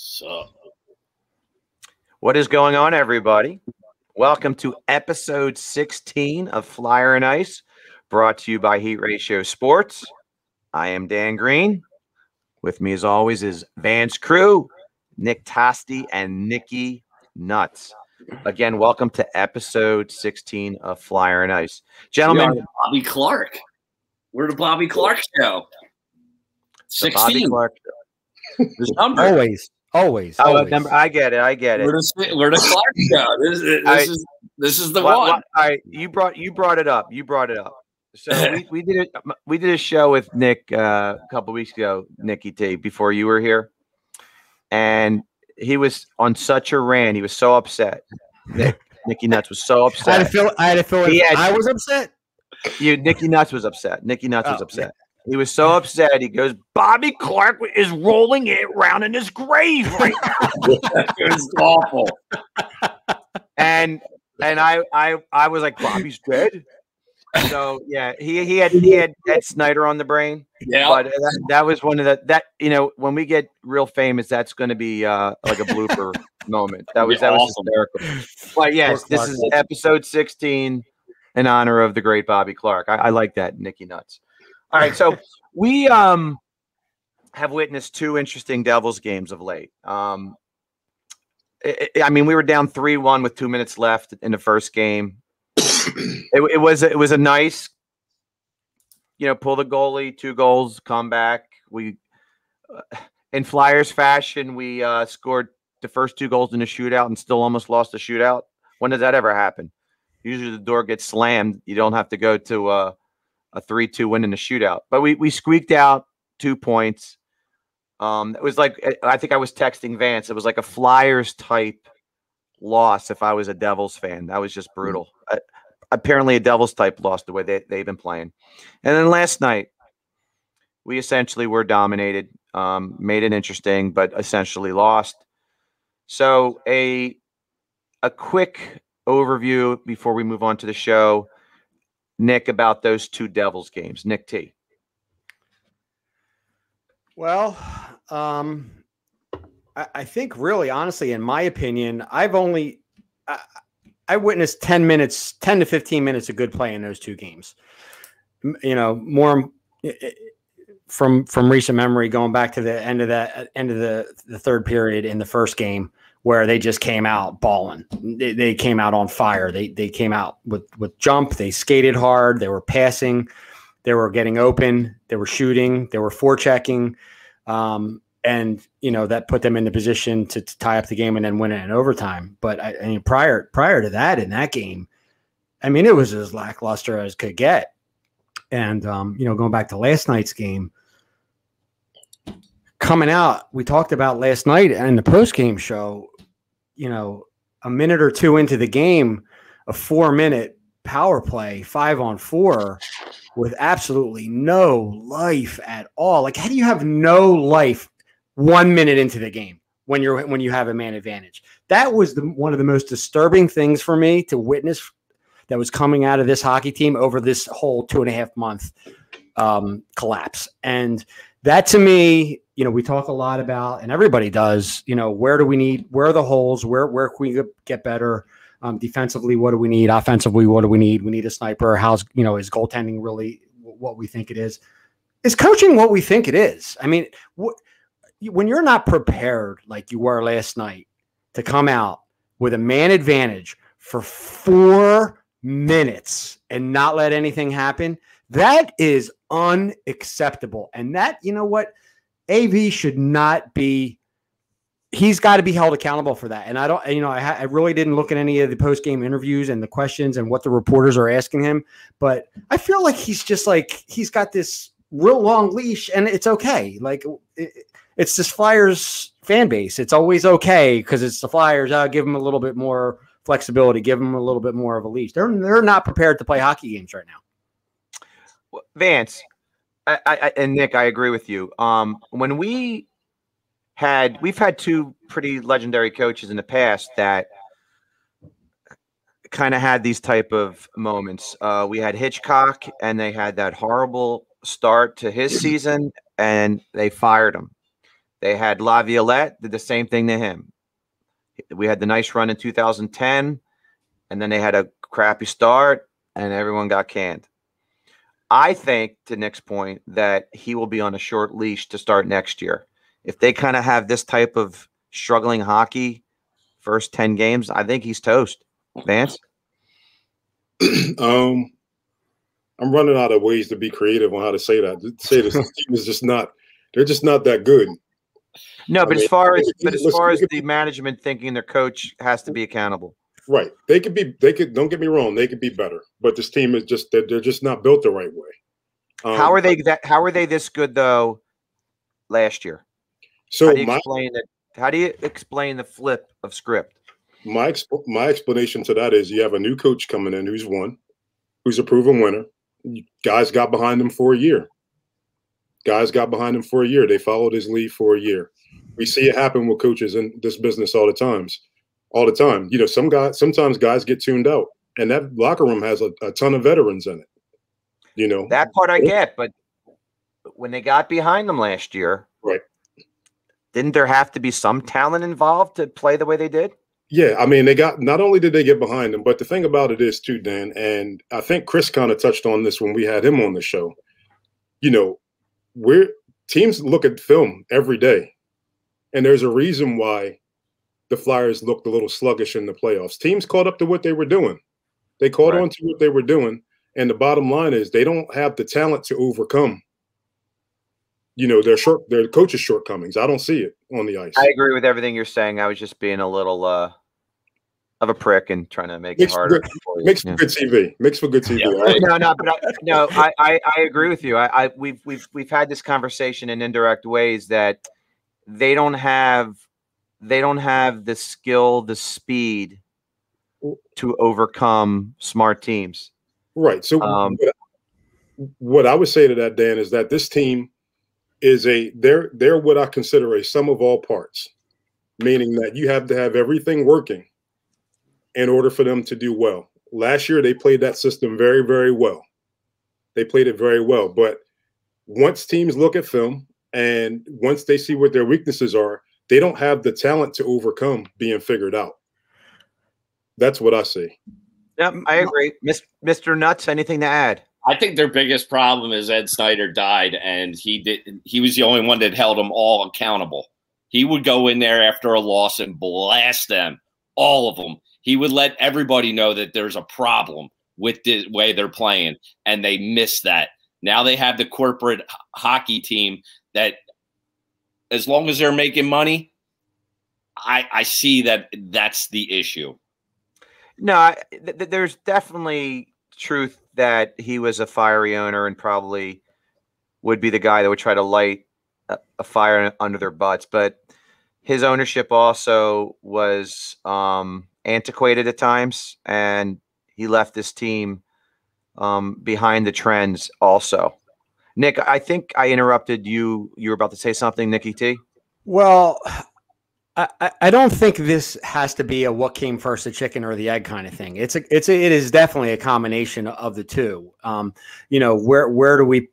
So, what is going on, everybody? Welcome to episode 16 of Flyer and Ice, brought to you by Heat Ratio Sports. I am Dan Green. With me, as always, is Vance Crew, Nick Tosti, and Nikki Nuts. Again, welcome to episode 16 of Flyer and Ice. Gentlemen, Bobby Clark. We're the Bobby Clark show. 16. Bobby Clark. Always. Number, I get it. We're the Clark show. This is the one. All right, you brought it up. So we did a show with Nick a couple weeks ago, Nicky T, before you were here, and he was on such a rant. He was so upset. Nicky Nuts was so upset. I had to feel I was upset. Nicky Nuts was upset. Yeah. He was so upset. He goes, Bobby Clark is rolling it around in his grave right now. It was awful. And I was like, Bobby's dead. So yeah, he had Ed Snyder on the brain. Yeah, but that was one of when we get real famous, that's going to be like a blooper moment. That was awesome. Hysterical. But yes, this is episode 16 in honor of the great Bobby Clark. I like that, Nicky Nuts. All right, so we have witnessed two interesting Devils games of late. I mean, we were down 3-1 with 2 minutes left in the first game. It was a nice, pull the goalie, 2 goals, comeback. We, in Flyers fashion, we scored the first 2 goals in a shootout and still almost lost the shootout. When does that ever happen? Usually the door gets slammed. You don't have to go to a 3-2 win in the shootout. But we squeaked out 2 points. It was like, I think I was texting Vance. It was like a Flyers type loss if I was a Devils fan. That was just brutal. Apparently a Devils type loss the way they've been playing. And then last night, we essentially were dominated, made it interesting, but essentially lost. So a quick overview before we move on to the show, Nick, about those 2 Devils games. Nick T. Well, I think really, honestly, in my opinion, I witnessed 10 to 15 minutes of good play in those 2 games. More from recent memory, going back to the end of the third period in the first game, where they just came out balling. They came out on fire. They came out with jump. They skated hard. They were passing. They were getting open. They were shooting. They were forechecking. And that put them in the position to tie up the game and then win it in overtime. But I mean, prior to that, in that game, I mean, it was as lackluster as could get. And going back to last night's game, coming out, we talked about last night in the post-game show, a minute or 2 into the game, a 4-minute power play, 5-on-4 with absolutely no life at all. Like, how do you have no life 1 minute into the game when you have a man advantage? That was one of the most disturbing things for me to witness that was coming out of this hockey team over this whole 2.5 month collapse. And that, to me, we talk a lot about, and everybody does, where are the holes? Where can we get better? Defensively, what do we need? Offensively, what do we need? We need a sniper. How's, is goaltending really what we think it is? Is coaching what we think it is? I mean, when you're not prepared like you were last night to come out with a man advantage for 4 minutes and not let anything happen, that is unacceptable. And that, AV should not be. He's got to be held accountable for that. And I really didn't look at any of the post-game interviews and the questions and what the reporters are asking him, but I feel like he's just like, he's got this real long leash and it's okay. Like it's this Flyers fan base. It's always okay because it's the Flyers. I'll give them a little bit more flexibility, give them a little bit more of a leash. They're not prepared to play hockey games right now. Vance, and Nick, I agree with you. When we've had 2 pretty legendary coaches in the past that kind of had these type of moments. We had Hitchcock, and they had that horrible start to his season, and they fired him. They had Laviolette, did the same thing to him. We had the nice run in 2010, and then they had a crappy start, and everyone got canned. I think, to Nick's point, that he will be on a short leash to start next year. If they kind of have this type of struggling hockey first 10 games, I think he's toast. Vance? I'm running out of ways to be creative on how to say that. Say this team is just not, they're just not that good. No, but as far as the management thinking their coach has to be accountable. Right. They could, don't get me wrong, they could be better, but this team is just, they're just not built the right way. How are they this good though last year? So how do you explain the flip of script? My explanation to that is you have a new coach coming in who's a proven winner. Guys got behind him for a year. They followed his lead for a year. We see it happen with coaches in this business all the time. You know, sometimes guys get tuned out, and that locker room has a ton of veterans in it. You know, that part I get, but when they got behind them last year, right? Didn't there have to be some talent involved to play the way they did? Yeah, I mean, not only did they get behind them, but the thing about it is too, Dan, and I think Chris kind of touched on this when we had him on the show. You know, teams look at film every day, and there's a reason why the Flyers looked a little sluggish in the playoffs. Teams caught up to what they were doing. They caught on to what they were doing, and the bottom line is they don't have the talent to overcome, you know, their coach's shortcomings. I don't see it on the ice. I agree with everything you're saying. I was just being a little of a prick and trying to make it harder. Makes for good TV. Makes for good TV. Yeah, right? I agree with you. We've had this conversation in indirect ways that they don't have the skill, the speed to overcome smart teams. Right. So what I would say to that, Dan, is that this team is they're what I consider a sum of all parts, meaning that you have to have everything working in order for them to do well. Last year, they played that system very, very well. They played it very well. But once teams look at film and once they see what their weaknesses are, they don't have the talent to overcome being figured out. That's what I see. Yep, I agree. Mr. Nuts, anything to add? I think their biggest problem is Ed Snyder died, and he was the only one that held them all accountable. He would go in there after a loss and blast them, all of them. He would let everybody know that there's a problem with the way they're playing, and they missed that. Now they have the corporate hockey team that, as long as they're making money, I see that that's the issue. No, there's definitely truth that he was a fiery owner and probably would be the guy that would try to light a fire under their butts. But his ownership also was antiquated at times, and he left this team behind the trends also. Nick, I think I interrupted you. You were about to say something, Nicky T? Well, I don't think this has to be a what came first, the chicken or the egg kind of thing. It is definitely a combination of the two. You know, where do we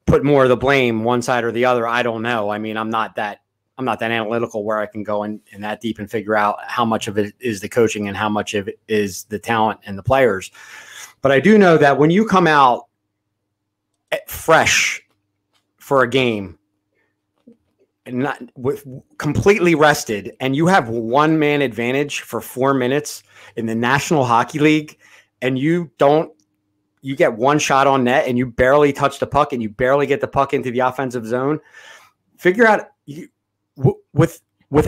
put more of the blame, one side or the other? I don't know. I mean, I'm not that analytical where I can go in that deep and figure out how much of it is the coaching and how much of it is the talent and the players. But I do know that when you come out fresh for a game, and not completely rested, and you have one-man advantage for 4 minutes in the National Hockey League, and you get one shot on net and you barely touch the puck and you barely get the puck into the offensive zone, figure out with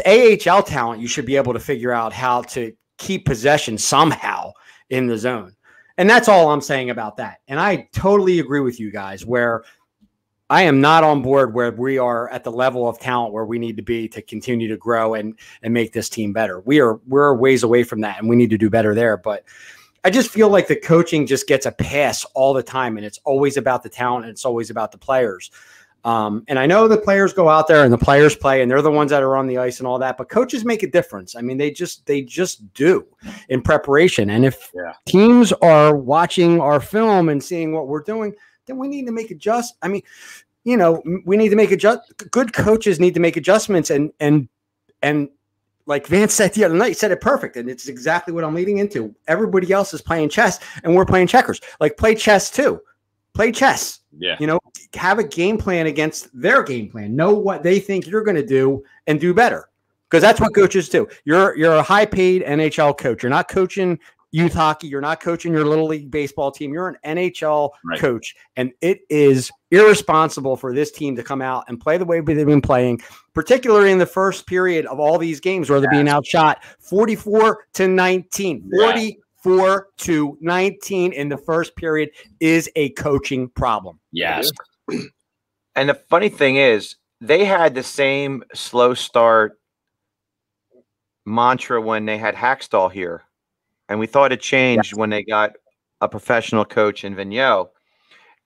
AHL talent, you should be able to figure out how to keep possession somehow in the zone. And that's all I'm saying about that. And I totally agree with you guys where I am not on board where we are at the level of talent where we need to be to continue to grow and make this team better. We're ways away from that, and we need to do better there. But I just feel like the coaching just gets a pass all the time, and it's always about the talent and it's always about the players. And I know the players go out there and the players play, and they're the ones that are on the ice and all that. But coaches make a difference. I mean, they just do in preparation. And if teams are watching our film and seeing what we're doing, then we need to make adjustments. I mean, you know, we need to make good coaches need to make adjustments, and like Vance said the other night, he said it perfect, and it's exactly what I'm leading into. Everybody else is playing chess, and we're playing checkers. Like, play chess too. Play chess. Yeah. You know, have a game plan against their game plan. Know what they think you're going to do and do better, because that's what coaches do. You're a high-paid NHL coach. You're not coaching youth hockey. You're not coaching your little league baseball team. You're an NHL coach, and it is irresponsible for this team to come out and play the way they've been playing, particularly in the first period of all these games where they're being outshot 44-19. 44-19 in the first period is a coaching problem. Yes. And the funny thing is, they had the same slow start mantra when they had Hackstall here. And we thought it changed when they got a professional coach in Vigneault.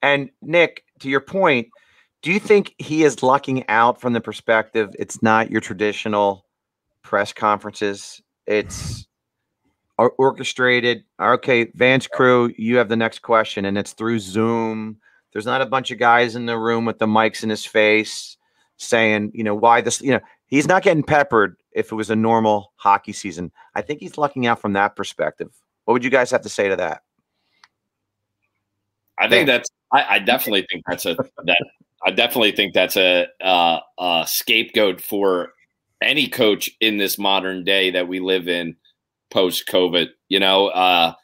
And Nick, to your point, do you think he is lucking out from the perspective it's not your traditional press conferences? It's orchestrated. Okay, Vance Crew, you have the next question, and it's through Zoom. There's not a bunch of guys in the room with the mics in his face saying, you know, why this, you know, he's not getting peppered if it was a normal hockey season. I think he's lucking out from that perspective. What would you guys have to say to that? I think I definitely think that's a scapegoat for any coach in this modern day that we live in post-COVID. You know,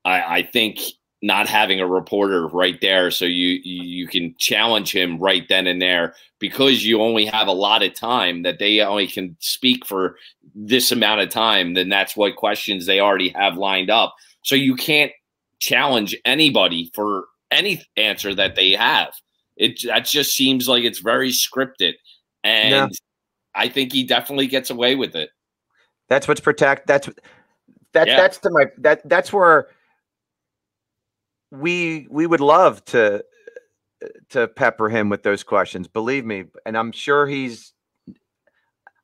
I think not having a reporter right there so you can challenge him right then and there, because you only have a lot of time, that they only can speak for this amount of time, then that's what questions they already have lined up. So you can't challenge anybody for any answer that they have. That just seems like it's very scripted. And I think he definitely gets away with it. That's what's that's where we would love to pepper him with those questions, believe me. And I'm sure he's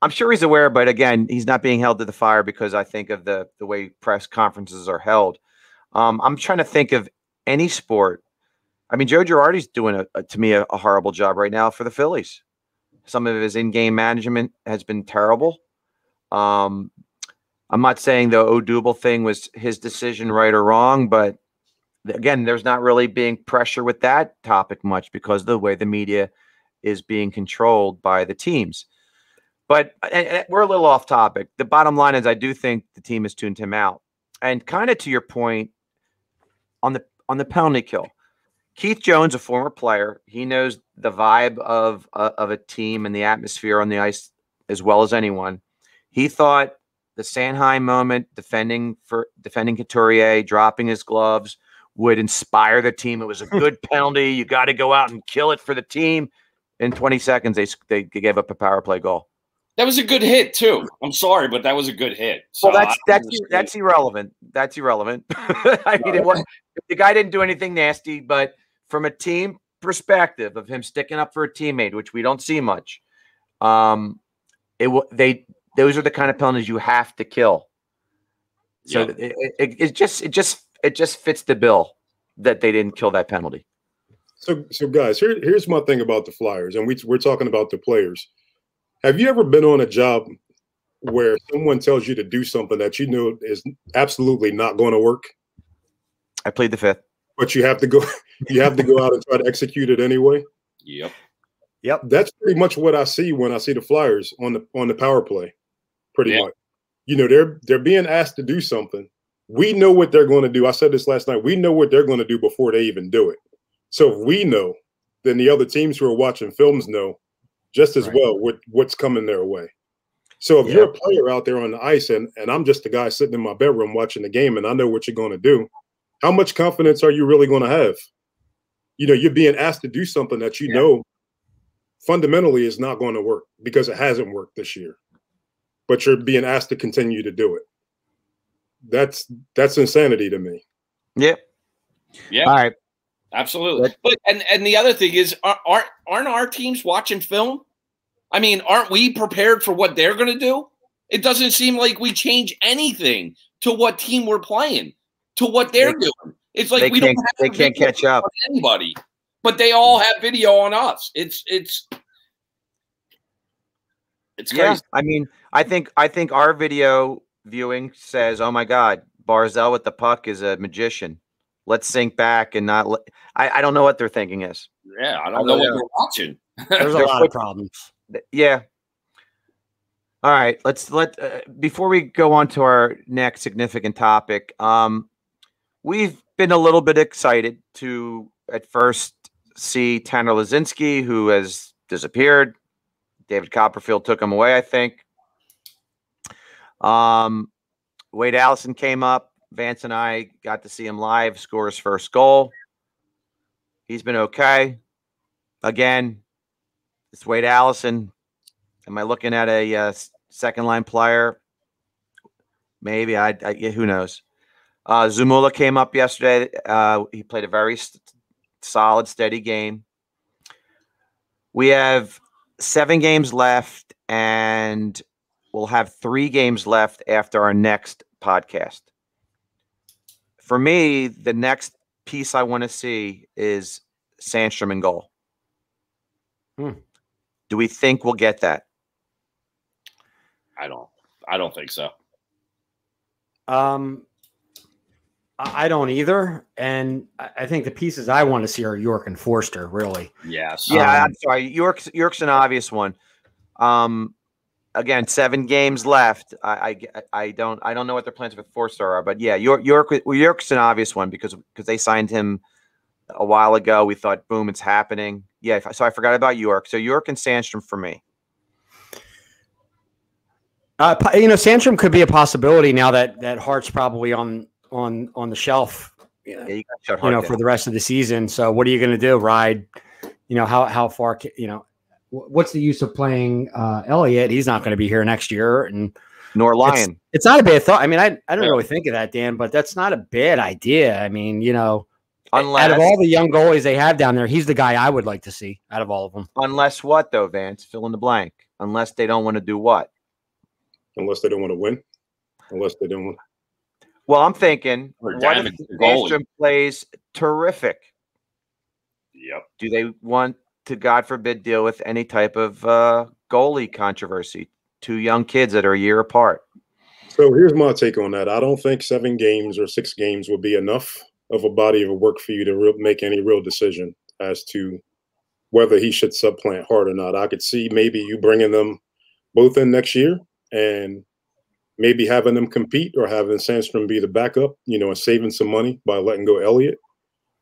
aware, but again, he's not being held to the fire because I think of the way press conferences are held. I'm trying to think of any sport. I mean, Joe Girardi's doing to me a horrible job right now for the Phillies. Some of his in-game management has been terrible. I'm not saying the Odubel thing was his decision, right or wrong, but again, there's not really being pressure with that topic much because of the way the media is being controlled by the teams. But and we're a little off topic. The bottom line is I do think the team has tuned him out. And kind of to your point on the penalty kill, Keith Jones, a former player, he knows the vibe of a team and the atmosphere on the ice as well as anyone. He thought the Sanheim moment, defending Couturier, dropping his gloves, would inspire the team. It was a good penalty. You got to go out and kill it for the team. In 20 seconds, they gave up a power play goal. That was a good hit too. I'm sorry, but that was a good hit. So well, that's irrelevant. That's irrelevant. I mean, the guy didn't do anything nasty, but from a team perspective of him sticking up for a teammate, which we don't see much, those are the kind of penalties you have to kill. So it just fits the bill that they didn't kill that penalty. So guys, here's my thing about the Flyers, and we're talking about the players. Have you ever been on a job where someone tells you to do something that you know is absolutely not going to work? I played the fifth, but you have to go. You have to go out and try to execute it anyway. Yep. That's pretty much what I see when I see the Flyers on the power play. Pretty much, you know, they're being asked to do something. We know what they're going to do. I said this last night. We know what they're going to do before they even do it. So if we know, then the other teams who are watching films know just as well what's coming their way. So if you're a player out there on the ice and I'm just a guy sitting in my bedroom watching the game and I know what you're going to do, how much confidence are you really going to have? You know, you're being asked to do something that you know fundamentally is not going to work because it hasn't worked this year, but you're being asked to continue to do it. That's insanity to me. Yeah. All right. Absolutely. But and the other thing is, aren't our teams watching film? I mean, aren't we prepared for what they're going to do? It doesn't seem like we change anything to what team we're playing, to what they're doing. It's like they can't catch up. Anybody. but they all have video on us. It's crazy. Yeah, I mean, I think our video viewing says, "Oh my God, Barzell with the puck is a magician. Let's sink back and not." I don't know what their thinking is. Yeah, I don't know what they're watching. There's a lot of problems. Yeah. All right, before we go on to our next significant topic, we've been a little bit excited to at first see Tanner Lazinski, who has disappeared. David Copperfield took him away, I think. Wade Allison came up. Vance and I got to see him live, score his first goal. He's been okay. Again, it's Wade Allison. Am I looking at a second line player? Maybe. Who knows? Zamula came up yesterday. He played a very solid, steady game. We have 7 games left, and we'll have 3 games left after our next podcast. For me, the next piece I want to see is Sandstrom in goal. Do we think we'll get that? I don't think so. I don't either, and I think the pieces I want to see are York and Forster. Really, yes. Yeah, I'm sorry. York's an obvious one. Again, 7 games left. I don't know what their plans with Forster are, but yeah, York's an obvious one because they signed him a while ago. We thought, boom, it's happening. Yeah, so I forgot about York. So York and Sandstrom for me. Sandstrom could be a possibility now that Hart's probably on the shelf, for the rest of the season. So what are you going to do? Ride, how far, what's the use of playing Elliott? He's not going to be here next year. And nor Lyon. It's not a bad thought. I mean, I don't really think of that, Dan, but that's not a bad idea. I mean, out of all the young goalies they have down there, he's the guy I would like to see out of all of them. Unless what though, Vance? Fill in the blank. Unless they don't want to do what? Unless they don't want to win. Unless they don't want. Well, I'm thinking, what if Sandstrom plays terrific? Yep. Do they want to, God forbid, deal with any type of goalie controversy? 2 young kids that are a year apart. So here's my take on that. I don't think 7 games or 6 games will be enough of a body of work for you to make any real decision as to whether he should supplant Hart or not. I could see maybe you bringing them both in next year and maybe having them compete or having Sandstrom be the backup, and saving some money by letting go Elliott.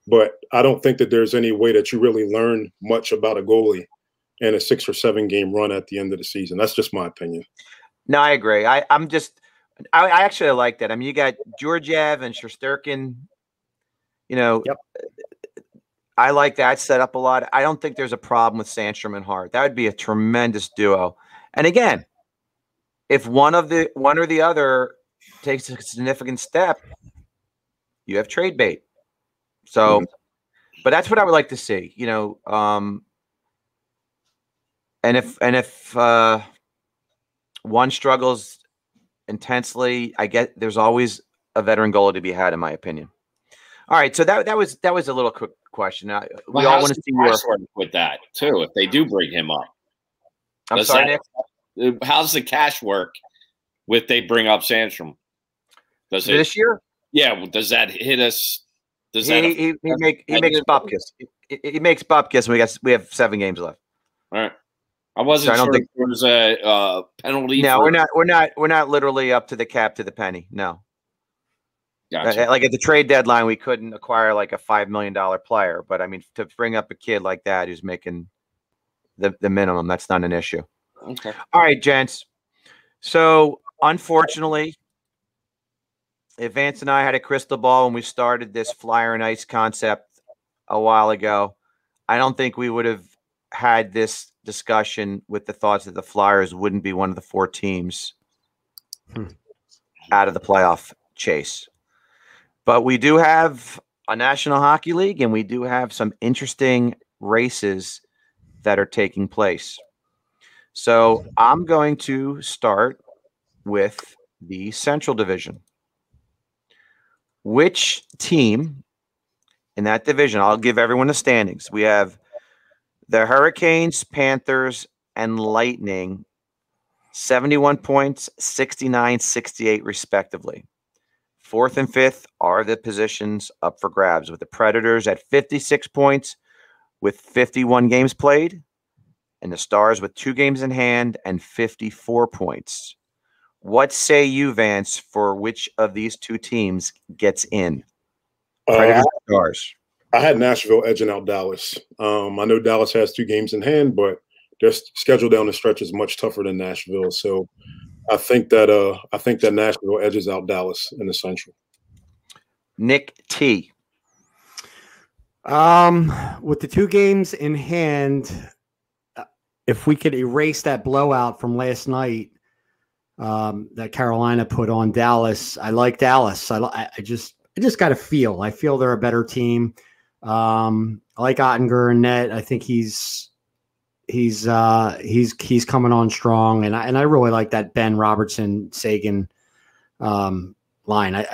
But I don't think that there's any way that you really learn much about a goalie in a 6 or 7 game run at the end of the season. That's just my opinion. No, I agree. I actually like that. I mean, you got Georgiev and Shesterkin. Yep. I like that setup a lot. I don't think there's a problem with Sandstrom and Hart. That would be a tremendous duo. And again, if one or the other takes a significant step, you have trade bait. So, but that's what I would like to see, and if one struggles intensely, I get there's always a veteran goalie to be had, in my opinion. All right, so that was a little quick question. We all want to see work with that too. If they do bring him up, I'm sorry, Nick. How's the cash work with they bring up Sandstrom? This year? Yeah. Does that hit us? He makes bupkis. He makes bupkis, and we have 7 games left. All right. I wasn't sure if there was a penalty. No, we're not literally up to the cap to the penny. No. Gotcha. Like at the trade deadline, we couldn't acquire like a $5 million player, but I mean, to bring up a kid like that who's making the minimum, that's not an issue. Okay. All right, gents. So unfortunately, if Vance and I had a crystal ball when we started this flyer and ice concept a while ago, I don't think we would have had this discussion with the thoughts that the Flyers wouldn't be one of the 4 teams out of the playoff chase. But we do have a National Hockey League, and we do have some interesting races that are taking place. So I'm going to start with the Central Division. Which team in that division. I'll give everyone the standings. We have the Hurricanes, Panthers, and Lightning, 71 points, 69, 68, respectively. Fourth and fifth are the positions up for grabs, with the Predators at 56 points with 51 games played, and the Stars with 2 games in hand and 54 points. What say you, Vance, for which of these two teams gets in? Predators or Stars? I had Nashville edging out Dallas. I know Dallas has 2 games in hand, but their schedule down the stretch is much tougher than Nashville. So I think that Nashville edges out Dallas in the Central. Nick T. With the 2 games in hand, if we could erase that blowout from last night that Carolina put on Dallas, I like Dallas. I just got a feel. I feel they're a better team. I like Ottinger and net. I think he's coming on strong, and I really like that Ben Robertson Sagan line.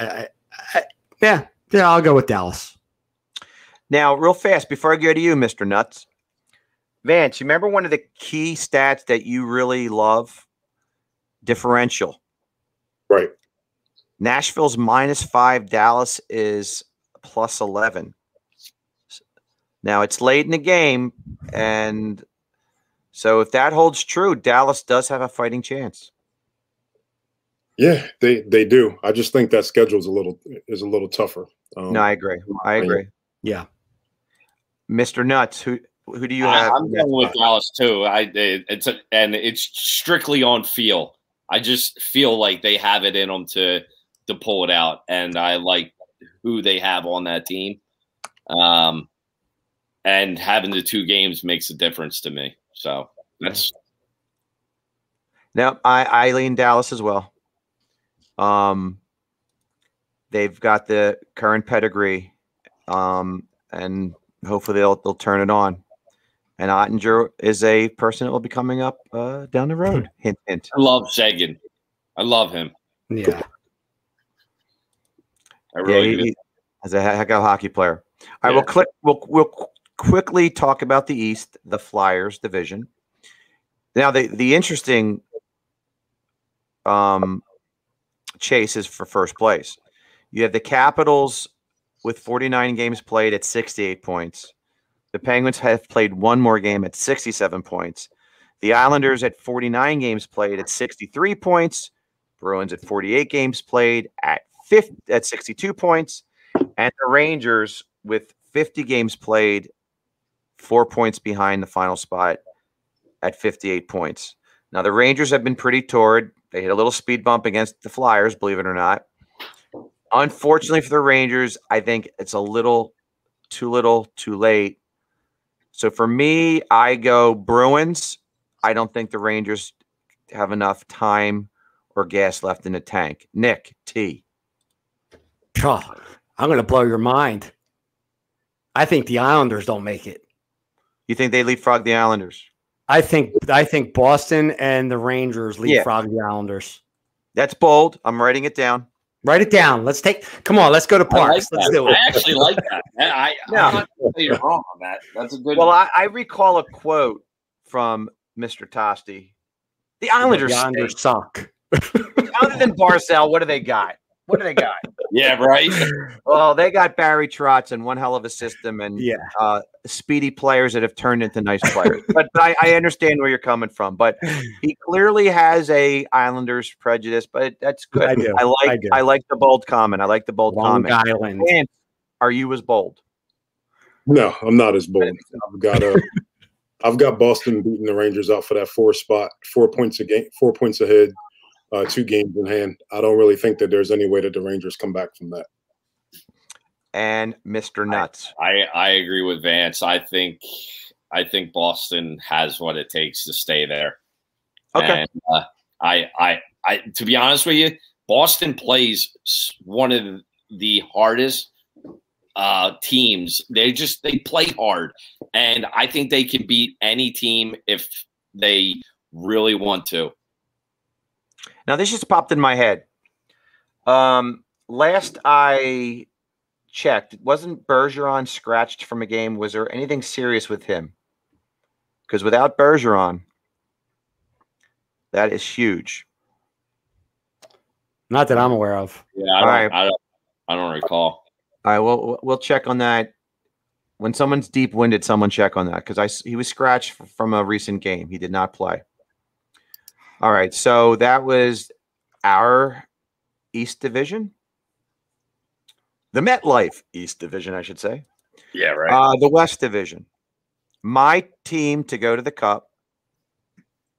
Yeah, I'll go with Dallas. Now, real fast before I go to you, Mr. Nuts, Vance, you remember one of the key stats that you really love? Differential. Right. Nashville's -5. Dallas is +11. Now, it's late in the game, and so if that holds true, Dallas does have a fighting chance. Yeah, they do. I just think that schedule is a little tougher. No, I agree. Yeah. Mr. Nuts, who do you have? I'm going with Dallas too. It's strictly on feel. I just feel like they have it in them to pull it out, and I like who they have on that team. And having the 2 games makes a difference to me. So that's. Now I lean Dallas as well. They've got the current pedigree, and hopefully they'll turn it on. And Ottinger is a person that will be coming up down the road. Hint, hint. I love Sagan. I love him. Yeah. I really do. As a heck of a hockey player. All right, we'll quickly talk about the East, the Flyers division. Now, the interesting chase is for first place. You have the Capitals with 49 games played at 68 points. The Penguins have played 1 more game at 67 points. The Islanders at 49 games played at 63 points. Bruins at 48 games played at 62 points. And the Rangers with 50 games played, 4 points behind the final spot at 58 points. Now, the Rangers have been pretty torrid. They hit a little speed bump against the Flyers, believe it or not. Unfortunately for the Rangers, I think it's a little, too late. So for me, I go Bruins. I don't think the Rangers have enough time or gas left in the tank. Nick T. Oh, I'm going to blow your mind. I think the Islanders don't make it. You think they leapfrog the Islanders? I think Boston and the Rangers leapfrog the Islanders. That's bold. I'm writing it down. Write it down. Come on, let's go to Parks. Let's do it. I actually like that. I'm not going to say you're wrong on that. That's a good one. Well, I recall a quote from Mr. Tosti. The Islanders suck. Other than Barzell, what do they got? Yeah, right. Well, they got Barry Trotz and one hell of a system, and speedy players that have turned into nice players. But I understand where you're coming from. But he clearly has a Islanders prejudice, but that's good. I do. I like the bold comment. I like the bold comment. Island. And are you as bold? No, I'm not as bold. I've got Boston beating the Rangers out for that 4 spot, 4 points a game, 4 points ahead. 2 games in hand. I don't really think that there's any way that the Rangers come back from that. And Mr. Nuts. I agree with Vance. I think Boston has what it takes to stay there. Okay. And, I to be honest with you, Boston plays one of the hardest teams. They play hard, and I think they can beat any team if they really want to. Now, this just popped in my head. Last I check. Wasn't Bergeron scratched from a game? Was there anything serious with him? Because without Bergeron, that is huge. Not that I'm aware of. Yeah, I don't recall. All right, well, we'll check on that. When someone's deep-winded, someone check on that because he was scratched from a recent game. He did not play. All right, so that was our East Division. The MetLife East Division, I should say. Yeah, right. The West Division. My team to go to the Cup,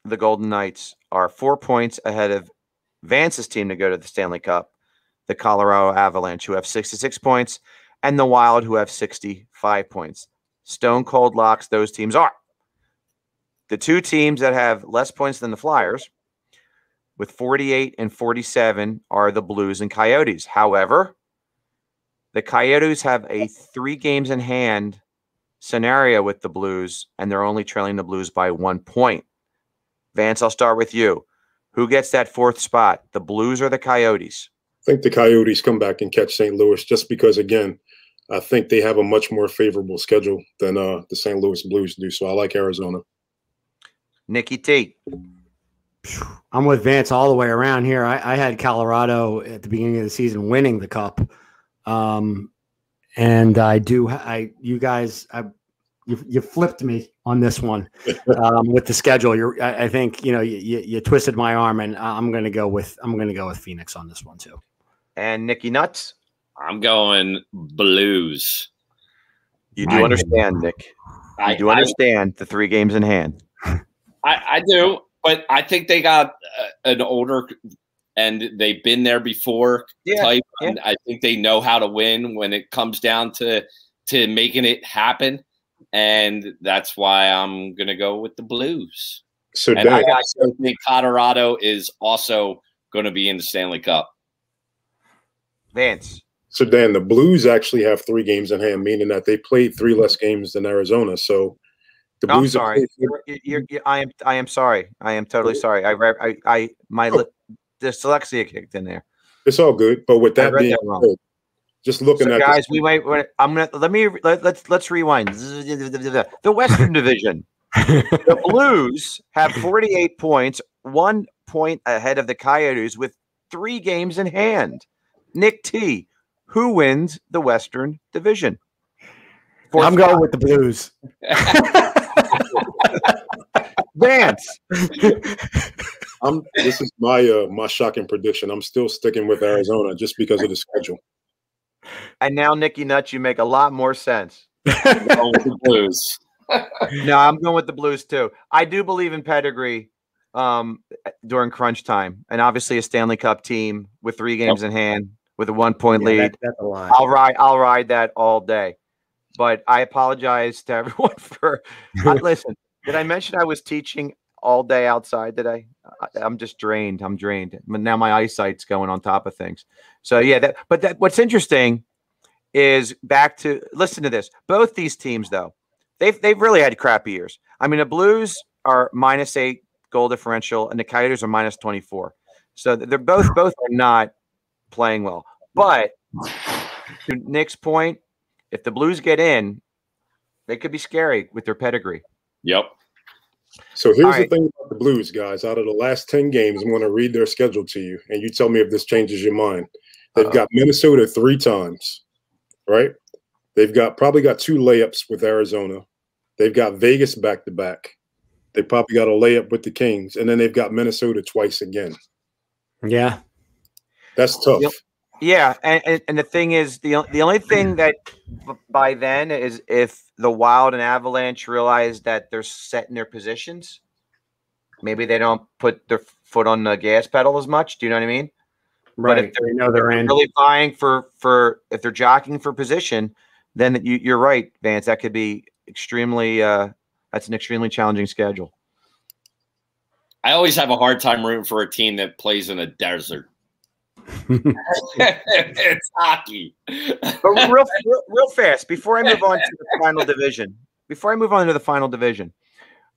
the Golden Knights, are 4 points ahead of Vance's team to go to the Stanley Cup, the Colorado Avalanche, who have 66 points, and the Wild, who have 65 points. Stone cold locks those teams are. The two teams that have less points than the Flyers, with 48 and 47, are the Blues and Coyotes. However, the Coyotes have a 3 games in hand scenario with the Blues, and they're only trailing the Blues by 1 point. Vance, I'll start with you. Who gets that 4th spot, the Blues or the Coyotes? I think the Coyotes come back and catch St. Louis just because, again, I think they have a much more favorable schedule than the St. Louis Blues do. So I like Arizona. Nicky T. I'm with Vance all the way around here. I had Colorado at the beginning of the season winning the Cup. And you flipped me on this one with the schedule. I think you twisted my arm, and I'm going to go with Phoenix on this one too. And Nicky Nuts. I'm going Blues. You do understand, Nick. You do understand the 3 games in hand. I do, but I think they got an older and they've been there before type. Yeah. And I think they know how to win when it comes down to making it happen. And that's why I'm going to go with the Blues. So and I also think Colorado is also going to be in the Stanley Cup. Vance. So, Dan, the Blues actually have 3 games in hand, meaning that they played 3 less games than Arizona. So the Blues. I'm sorry. I am sorry. I am totally sorry. The dyslexia kicked in there. It's all good. But with that being said, just looking at guys, let's rewind. The Western Division. The Blues have 48 points, 1 point ahead of the Coyotes with 3 games in hand. Nick T, who wins the Western Division? I'm going with the Blues. Vance. This is my shocking prediction. I'm still sticking with Arizona just because of the schedule. And now, Nicky Nuts, you make a lot more sense. I'm going with the Blues. No, I'm going with the Blues too. I do believe in pedigree during crunch time, and obviously a Stanley Cup team with 3 games in hand with a 1 point lead. That's a lot. I'll ride that all day. But I apologize to everyone for listen. Did I mention I was teaching all day outside today? I'm just drained. I'm drained. Now my eyesight's going on top of things. So yeah, what's interesting is listen to this. Both these teams though, they've really had crappy years. I mean, the Blues are -8 goal differential and the Coyotes are -24. So they're both are not playing well. But to Nick's point, if the Blues get in, they could be scary with their pedigree. Yep. So here's the thing about the Blues, guys. Out of the last 10 games, I'm going to read their schedule to you, and you tell me if this changes your mind. They've got Minnesota 3 times, right? They've probably got 2 layups with Arizona. They've got Vegas back-to-back. They probably got a layup with the Kings, and then they've got Minnesota twice again. Yeah. That's tough. Yeah, and the thing is, the only thing that by then is if the Wild and Avalanche realize that they're set in their positions, maybe they don't put their foot on the gas pedal as much. Do you know what I mean? Right. But if they're really vying for if they're jockeying for position, then you're right, Vance. That could be extremely. That's an extremely challenging schedule. I always have a hard time rooting for a team that plays in a desert. It's hockey. But real fast, before I move on to the final division,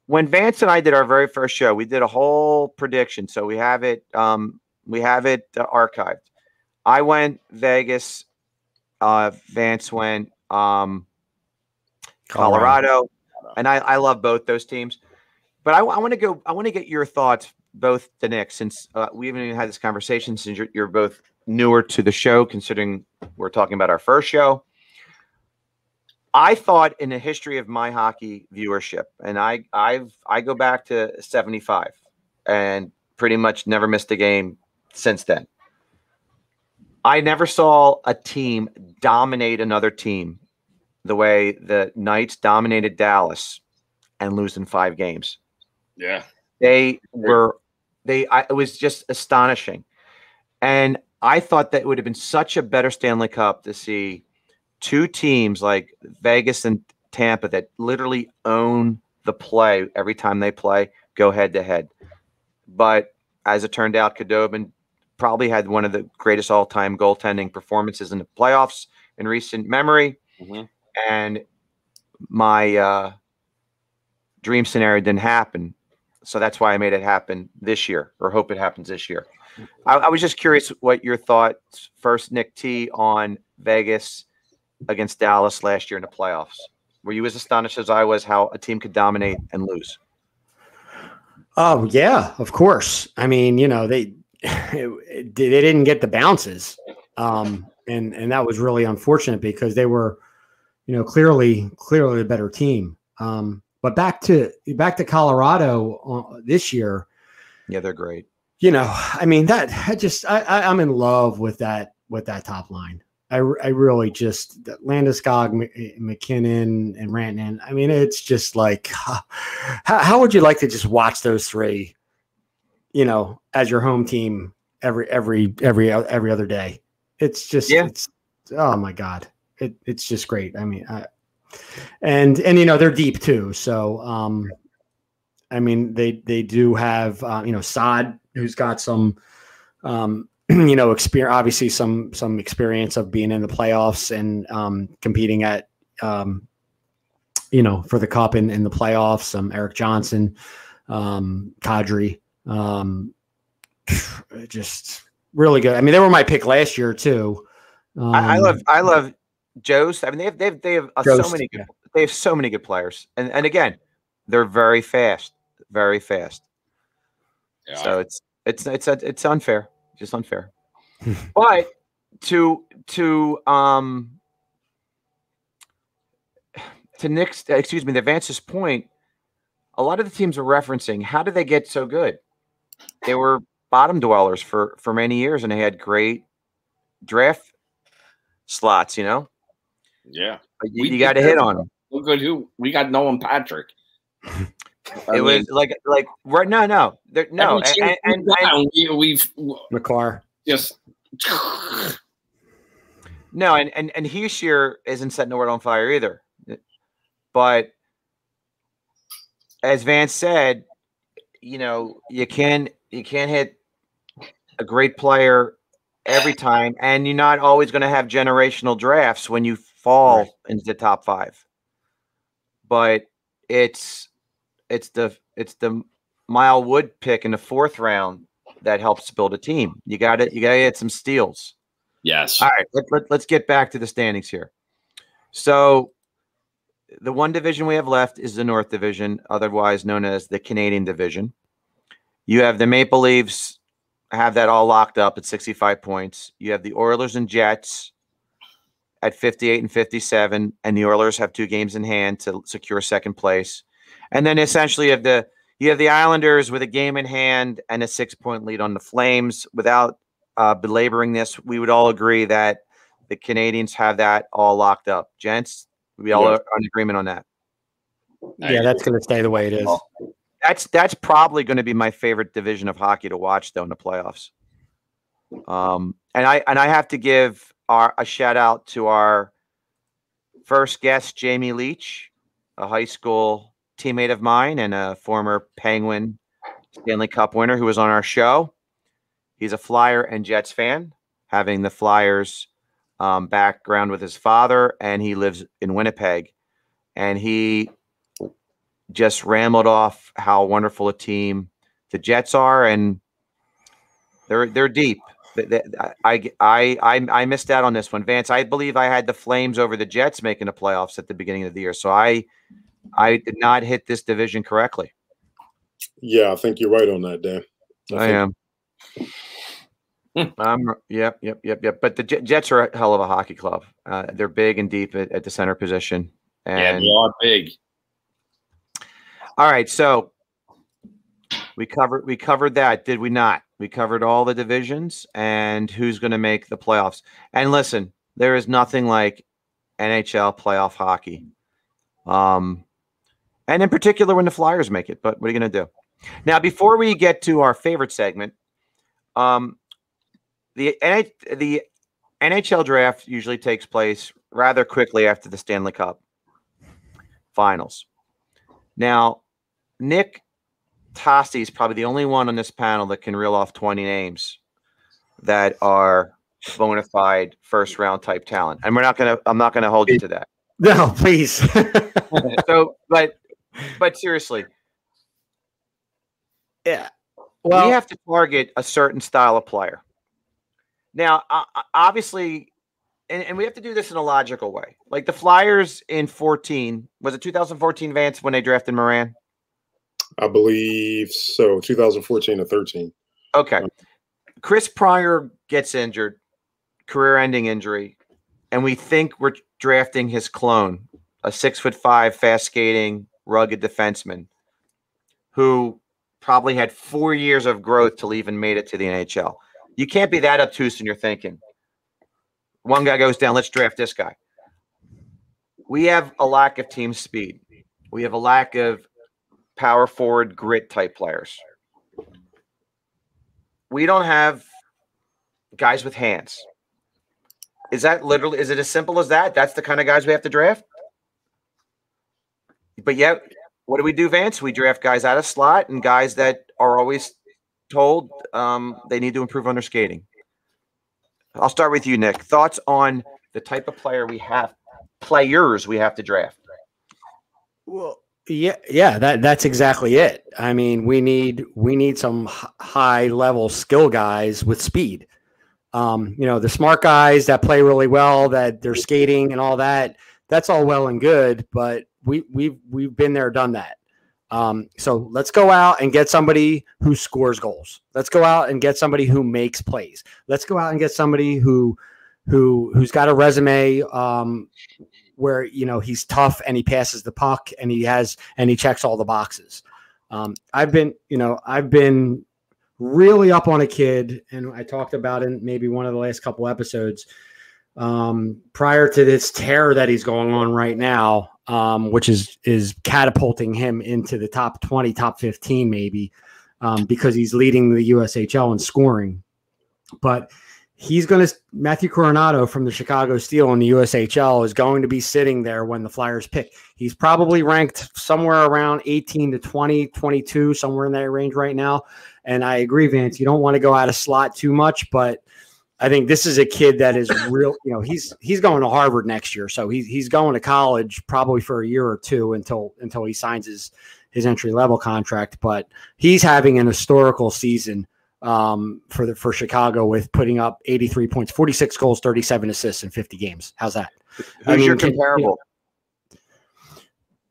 when Vance and I did our very first show, we did a whole prediction. So we have it archived. I went Vegas Vance went Colorado, and I love both those teams. But I want to get your thoughts, both the Knicks, since we haven't even had this conversation, since you're both newer to the show, considering we're talking about our first show. I thought in the history of my hockey viewership, and I go back to 75 and pretty much never missed a game since then. I never saw a team dominate another team the way the Knights dominated Dallas and lose in 5 games. Yeah. It was just astonishing. And I thought that it would have been such a better Stanley Cup to see 2 teams like Vegas and Tampa that literally own the play every time they play, go head to head. But as it turned out, Khudobin probably had one of the greatest all-time goaltending performances in the playoffs in recent memory. Mm-hmm. And my dream scenario didn't happen. So that's why I made it happen this year, or hope it happens this year. I was just curious what your thoughts, first, Nick T, on Vegas against Dallas last year in the playoffs. Were you as astonished as I was how a team could dominate and lose? Oh, yeah, of course. I mean, they didn't get the bounces. And that was really unfortunate because they were, clearly a better team. But back to Colorado this year. Yeah, they're great. I mean, I'm in love with that top line. I really just Landeskog, McKinnon, and Rantanen. I mean, it's just like, how would you like to just watch those 3, as your home team every other day? It's just, It's, oh my God, it's just great. I mean, and they're deep too. So, I mean, they do have Saad, who's got some experience, obviously some experience of being in the playoffs and competing at for the cup in the playoffs. Eric Johnson, Kadri, just really good. I mean, they were my pick last year too. I love Joe's. I mean, they have so many good, they have so many good players, and again, they're very fast. Very fast. Yeah. So it's unfair, just unfair. But to Nick's, the Vance's point, a lot of the teams are referencing, how did they get so good? They were bottom dwellers for many years, and they had great draft slots. Yeah, but you got to hit on them. Look at who we got. Nolan Patrick. It was like right no and we've McCarr just no and Hischier isn't setting the world on fire either, but as Vance said, you can't hit a great player every time, and you're not always going to have generational drafts when you fall into the top 5, but it's the Mile Wood pick in the 4th round that helps build a team. You got to get some steals. Yes. All right. Let's get back to the standings here. So the one division we have left is the North Division, otherwise known as the Canadian Division. You have the Maple Leafs have that all locked up at 65 points. You have the Oilers and Jets at 58 and 57, and the Oilers have 2 games in hand to secure second place. And then essentially you have the Islanders with a game in hand and a 6-point lead on the Flames. Without belaboring this, we would all agree that the Canadians have that all locked up. Gents, we all are in agreement on that. Yeah, that's going to stay the way it is. That's probably going to be my favorite division of hockey to watch, though, in the playoffs. And I have to give a shout out to our first guest, Jamie Leach, a high school teammate of mine and a former Penguin Stanley Cup winner who was on our show. He's a Flyer and Jets fan, having the Flyers background with his father, and he lives in Winnipeg. And he just rambled off how wonderful a team the Jets are, and they're deep. I missed out on this one, Vance. I believe I had the Flames over the Jets making the playoffs at the beginning of the year, so I did not hit this division correctly. Yeah, I think you're right on that, Dan. I am. Yep. But the Jets are a hell of a hockey club. They're big and deep at the center position. And yeah, they are big. All right, so we covered that, did we not? We covered all the divisions and who's going to make the playoffs. And listen, there is nothing like NHL playoff hockey. And in particular when the Flyers make it, but what are you going to do? Now, before we get to our favorite segment, the NHL draft usually takes place rather quickly after the Stanley Cup Finals. Now, Nick Tosti is probably the only one on this panel that can reel off 20 names that are bona fide first round type talent. And I'm not gonna hold you to that. No, please. So, but seriously. Yeah. Well, we have to target a certain style of player. Now, obviously, and we have to do this in a logical way. Like the Flyers in 14, was it 2014, Vance, when they drafted Moran? I believe so, 2014 or 13. Okay. Chris Pryor gets injured, career-ending injury, and we think we're drafting his clone, a 6'5", fast-skating, rugged defenseman who probably had 4 years of growth till he even made it to the NHL. You can't be that obtuse in your thinking. One guy goes down, let's draft this guy. We have a lack of team speed. We have a lack of power forward grit type players. We don't have guys with hands. Is it as simple as that? That's the kind of guys we have to draft? But yet, what do we do, Vance? We draft guys out of slot and guys that are always told they need to improve on their skating. I'll start with you, Nick. Thoughts on the type of players we have to draft? Well, yeah, that's exactly it. I mean, we need some high level skill guys with speed. The smart guys that play really well, that they're skating and all that. That's all well and good, but we've been there, done that. So let's go out and get somebody who scores goals. Let's go out and get somebody who makes plays. Let's go out and get somebody who's got a resume where he's tough and he passes the puck and he checks all the boxes. I've been really up on a kid, and I talked about in maybe one of the last couple episodes prior to this tear that he's going on right now. Which is catapulting him into the top 20, top 15 maybe, because he's leading the USHL in scoring. But Matthew Coronado from the Chicago Steel in the USHL is going to be sitting there when the Flyers pick. He's probably ranked somewhere around 18 to 20, 22, somewhere in that range right now. And I agree, Vance, you don't want to go out of slot too much, but I think this is a kid that is real. He's going to Harvard next year, so he's going to college probably for a year or two until he signs his entry level contract. But he's having an historical season for Chicago with putting up 83 points, 46 goals, 37 assists in 50 games. How's that? Who's your comparable?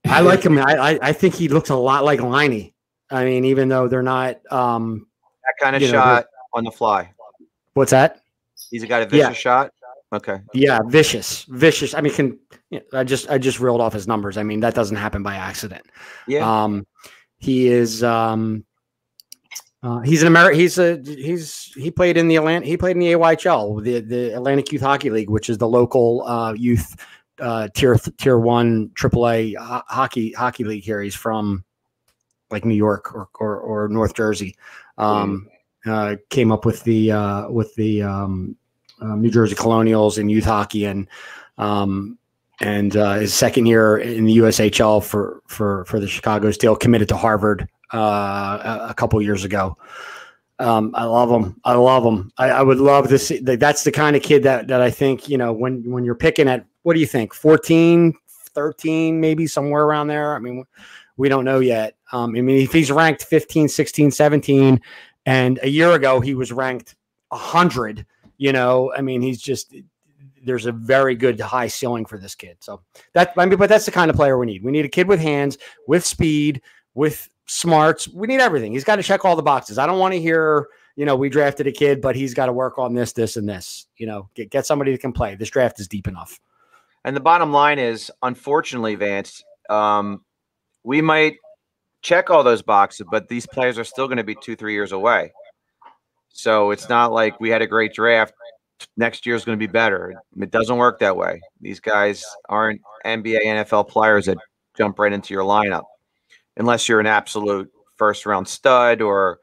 I like him. I think he looks a lot like Liney. I mean, even though they're not that kind of shot on the fly. What's that? He's got a vicious shot. Okay. Yeah, vicious. I mean, I just reeled off his numbers. I mean, that doesn't happen by accident. Yeah. He is. He's an American. He played in the AYHL, the Atlantic Youth Hockey League, which is the local youth tier 1 AAA hockey league here. He's from like New York or North Jersey. Came up with the New Jersey Colonials in youth hockey, and his second year in the USHL for the Chicago Steel, committed to Harvard a couple years ago. I love him. I would love to see. That's the kind of kid that I think, when you're picking at, what do you think, 14, 13, maybe somewhere around there. I mean, we don't know yet. I mean, if he's ranked 15, 16, 17, and a year ago he was ranked 100. You know, I mean, there's a very good high ceiling for this kid. So but that's the kind of player we need. We need a kid with hands, with speed, with smarts. We need everything. He's got to check all the boxes. I don't want to hear, you know, we drafted a kid, but he's got to work on this, this, and this. You know, get somebody that can play. This draft is deep enough. And the bottom line is, unfortunately, Vance, we might check all those boxes, but these players are still going to be 2-3 years away. So it's not like we had a great draft. Next year is going to be better. It doesn't work that way. These guys aren't NBA, NFL players that jump right into your lineup, unless you're an absolute first-round stud or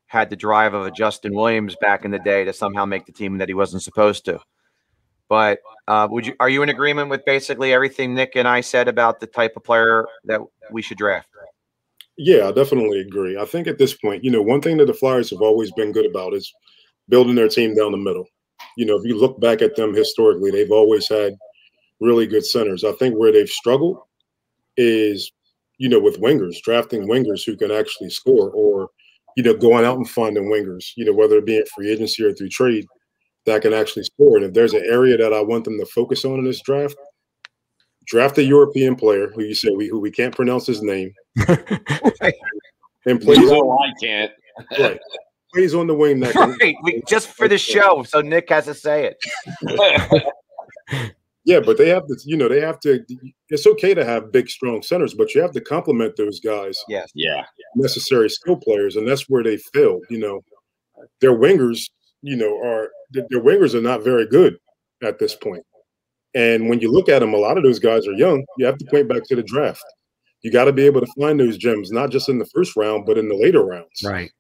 had the drive of a Justin Williams back in the day to somehow make the team that he wasn't supposed to. But are you in agreement with basically everything Nick and I said about the type of player that we should draft? Yeah, I definitely agree. I think at this point, you know, one thing that the Flyers have always been good about is building their team down the middle. You know, if you look back at them historically, they've always had really good centers. I think where they've struggled is, you know, with wingers, drafting wingers who can actually score, or, you know, going out and finding wingers, you know, whether it be in free agency or through trade, that can actually score. And if there's an area that I want them to focus on in this draft, draft a European player who you said who we can't pronounce his name, and plays I can't. Right, plays on the wing. That right. Just for the show, so Nick has to say it. Yeah, but they have to. You know, they have to. It's okay to have big, strong centers, but you have to complement those guys. Yes. Yeah. Necessary skill players, and that's where they failed. You know, their wingers, you know, their wingers are not very good at this point. And when you look at them, a lot of those guys are young. You have to point back to the draft. You got to be able to find those gems, not just in the first round, but in the later rounds. Right.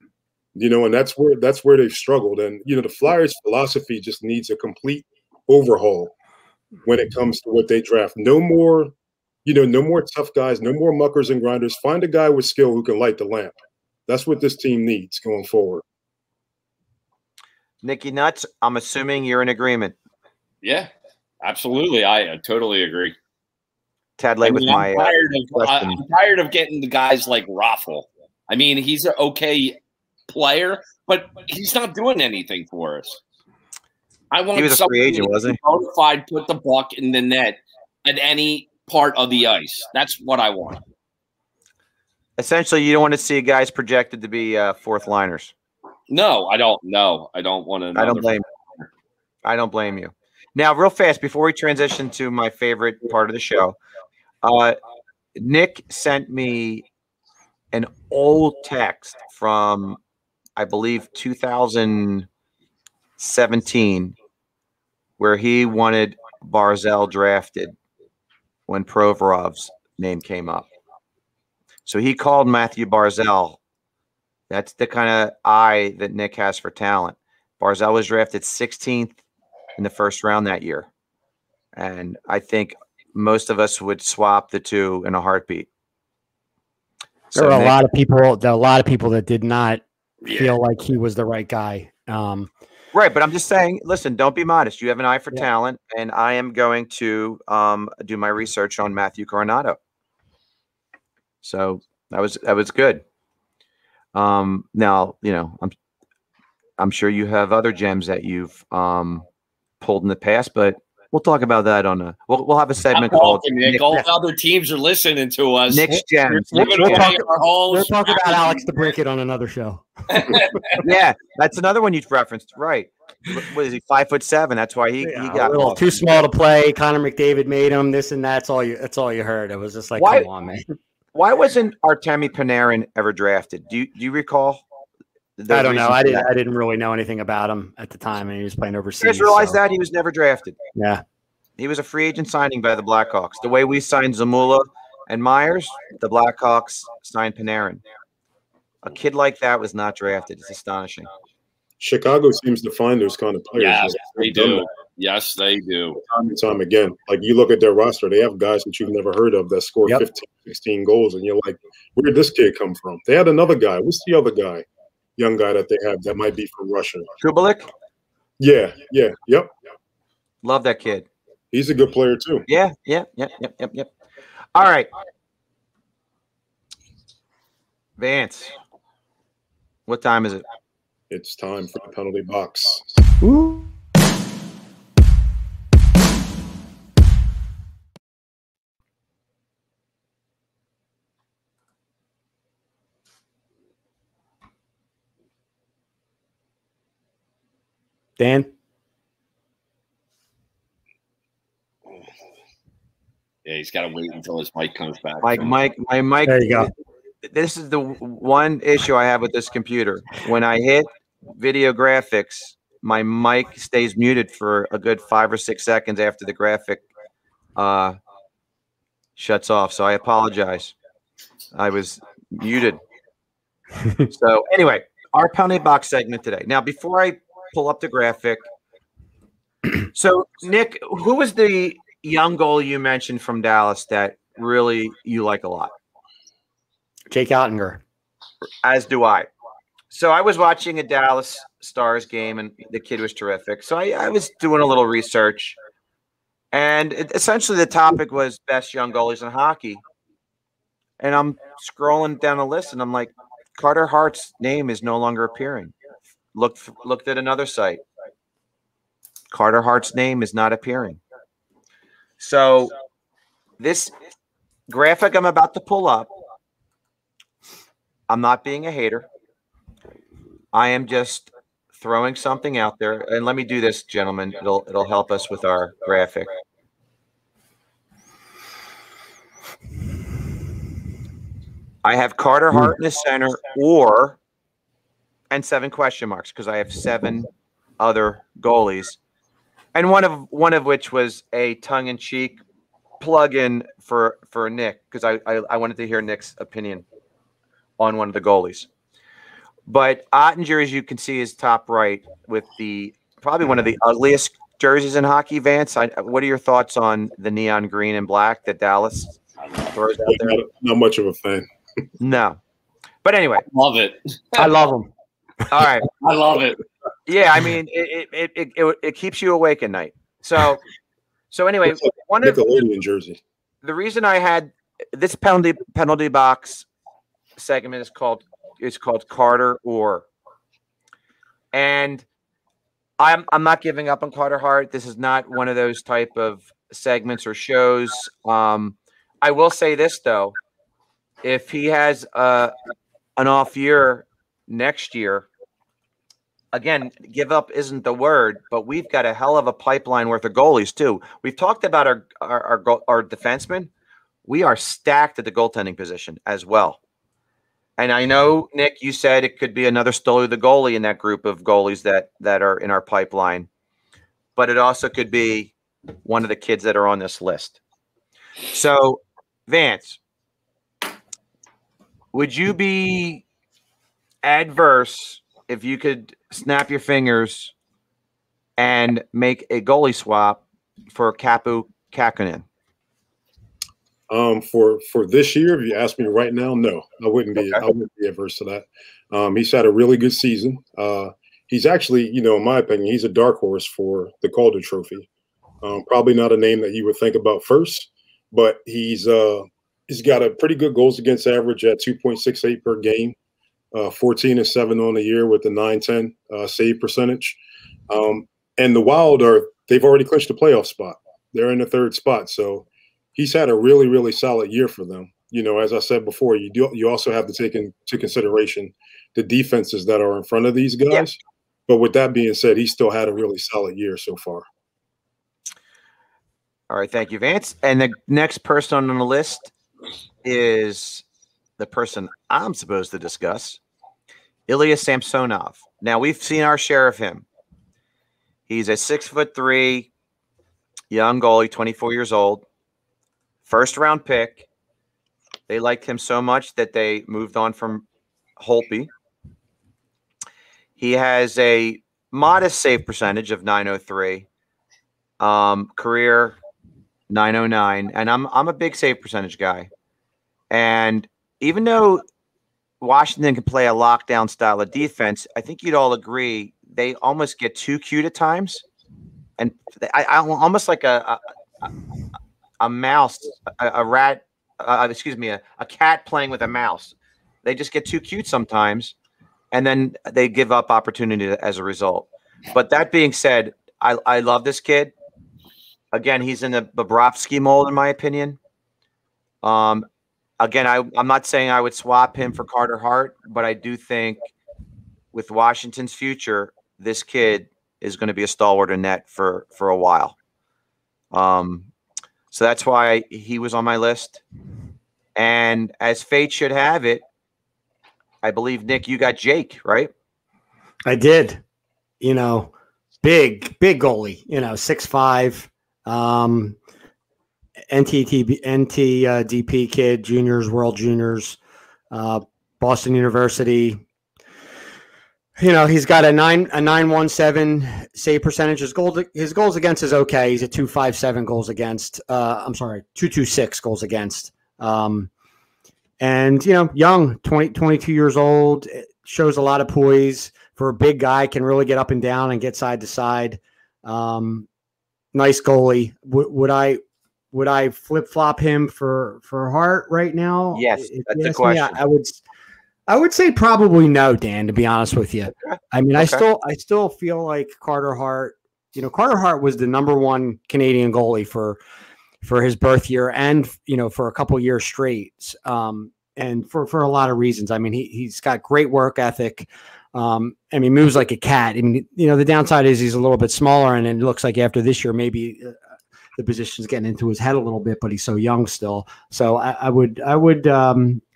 You know, and that's where they've struggled. And, you know, the Flyers' philosophy just needs a complete overhaul when it comes to what they draft. No more, you know, no more tough guys, no more muckers and grinders. Find a guy with skill who can light the lamp. That's what this team needs going forward. Nicky Nuts, I'm assuming you're in agreement. Yeah, absolutely. I totally agree. Tad late with my I'm tired of getting the guys like Raffle. I mean, he's an okay player, but he's not doing anything for us. I want he was a free agent, wasn't he? Notified, put the puck in the net at any part of the ice. That's what I want. Essentially, you don't want to see guys projected to be fourth liners. No, I don't. No, I don't want to. I don't blame you. I don't blame you. Now, real fast, before we transition to my favorite part of the show, Nick sent me an old text from, I believe, 2017, where he wanted Barzal drafted when Provorov's name came up. So he called Matthew Barzal. That's the kind of eye that Nick has for talent. Barzal was drafted 16th in the first round that year. And I think most of us would swap the two in a heartbeat. There were a lot of people that did not feel like he was the right guy. Right, but I'm just saying, listen, don't be modest. You have an eye for talent, and I am going to do my research on Matthew Coronado. So that was good. Now, you know, I'm sure you have other gems that you've pulled in the past, but we'll talk about that on we'll have a segment called Nick. All other teams are listening to us. Nick's gems. We'll talk about Alex DeBrincat on another show. Yeah, that's another one you've referenced. Right. What is he, 5'7"? That's why he got a little too small to play. Connor McDavid made him this and that's all you heard. It was just like, come on, man. Why wasn't Artemi Panarin ever drafted? Do you recall? I don't know. I didn't really know anything about him at the time, and he was playing overseas. You guys realize that he was never drafted? Yeah, he was a free agent signing by the Blackhawks. The way we signed Zamula and Myers, the Blackhawks signed Panarin. A kid like that was not drafted. It's astonishing. Chicago seems to find those kind of players. Yes, they do. Yes, they do. Time and time again. Like, you look at their roster, they have guys that you've never heard of that score 15, 16 goals, and you're like, where did this kid come from? They had another guy. What's the other guy? Young guy that they have that might be from Russia. Kubalik? Yeah. Yep. Love that kid. He's a good player too. Yep. All right. Vance, what time is it? It's time for the penalty box. Ooh. Dan? Yeah, he's got to wait until his mic comes back. My mic. There you go. This is the one issue I have with this computer. When I hit video graphics, my mic stays muted for a good 5 or 6 seconds after the graphic shuts off. So I apologize. I was muted. So anyway, our penalty box segment today. Now, before I pull up the graphic, so Nick, who was the young goalie you mentioned from Dallas that really you like a lot? Jake Ottinger. As do I. So I was watching a Dallas Stars game, and the kid was terrific. So I was doing a little research, and essentially the topic was best young goalies in hockey. And I'm scrolling down the list, and I'm like, Carter Hart's name is no longer appearing. Looked at another site. Carter Hart's name is not appearing. So this graphic I'm about to pull up, I'm not being a hater. I am just throwing something out there. And let me do this, gentlemen. It'll help us with our graphic. I have Carter Hart in the center, and 7 question marks because I have 7 other goalies, and one of which was a tongue-in-cheek plug-in for Nick because I wanted to hear Nick's opinion on one of the goalies. But Ottinger, as you can see, is top right with probably one of the ugliest jerseys in hockey. Vance, what are your thoughts on the neon green and black that Dallas throws out there? Not much of a fan. No, but anyway, Love it. I love them. All right, I love it. yeah. I mean, it keeps you awake at night. So anyway, one of Nickelodeon jersey. The reason I had this penalty box segment is called Carter or, and I'm not giving up on Carter Hart. This is not one of those type of segments or shows. I will say this though. If he has an off year next year, again, give up isn't the word, but we've got a hell of a pipeline worth of goalies too. We've talked about our defensemen. We are stacked at the goaltending position as well. And I know, Nick, you said it could be another Stoli the goalie in that group of goalies that are in our pipeline, but it also could be one of the kids that are on this list. So, Vance, would you be adverse if you could snap your fingers and make a goalie swap for Kaapo Kähkönen? For this year, if you ask me right now, no, I wouldn't be. Okay. I wouldn't be adverse to that. He's had a really good season. He's actually, in my opinion, he's a dark horse for the Calder Trophy. Probably not a name that you would think about first, but he's got a pretty good goals against average at 2.68 per game, 14-7 on the year with a 910 save percentage. And the Wild they've already clinched the playoff spot. They're in the 3rd spot. So he's had a really, really solid year for them. As I said before, you also have to take into consideration the defenses that are in front of these guys. Yeah. But with that being said, he still had a really solid year so far. All right. Thank you, Vance. And the next person on the list is the person I'm supposed to discuss, Ilya Samsonov. Now, we've seen our share of him. He's a 6'3" young goalie, 24 years old, 1st-round pick. They liked him so much that they moved on from Holtby. He has a modest save percentage of .903, career .909, and I'm a big save percentage guy. And even though Washington can play a lockdown style of defense, I think you'd all agree they almost get too cute at times, and I almost like a mouse, a rat. A cat playing with a mouse. They just get too cute sometimes. and then they give up opportunity as a result. But that being said, I love this kid. Again, he's in the Bobrovsky mold, in my opinion. Again, I'm not saying I would swap him for Carter Hart, but I do think with Washington's future, this kid is going to be a stalwart in net for a while. So that's why he was on my list. And as fate should have it, I believe, Nick, you got Jake, right? I did. You know, big goalie, you know, 6'5", NTDP kid, juniors, world juniors, Boston University. You know, he's got a 917 save percentage. His goals against is okay. He's a 257 goals against. 226 goals against. And you know, young, 22 years old, shows a lot of poise for a big guy. Can really get up and down and get side to side. Nice goalie. Would I flip flop him for Hart right now? Yes, that's the question. I would say probably no, Dan, to be honest with you. Okay. I mean, okay. I still feel like Carter Hart, you know, Carter Hart was the #1 Canadian goalie for his birth year and, you know, for a couple years straight. And for a lot of reasons. I mean, he's got great work ethic. I mean, moves like a cat. I mean, you know, the downside is he's a little bit smaller, and it looks like after this year, maybe the position's getting into his head a little bit, but he's so young still. So I would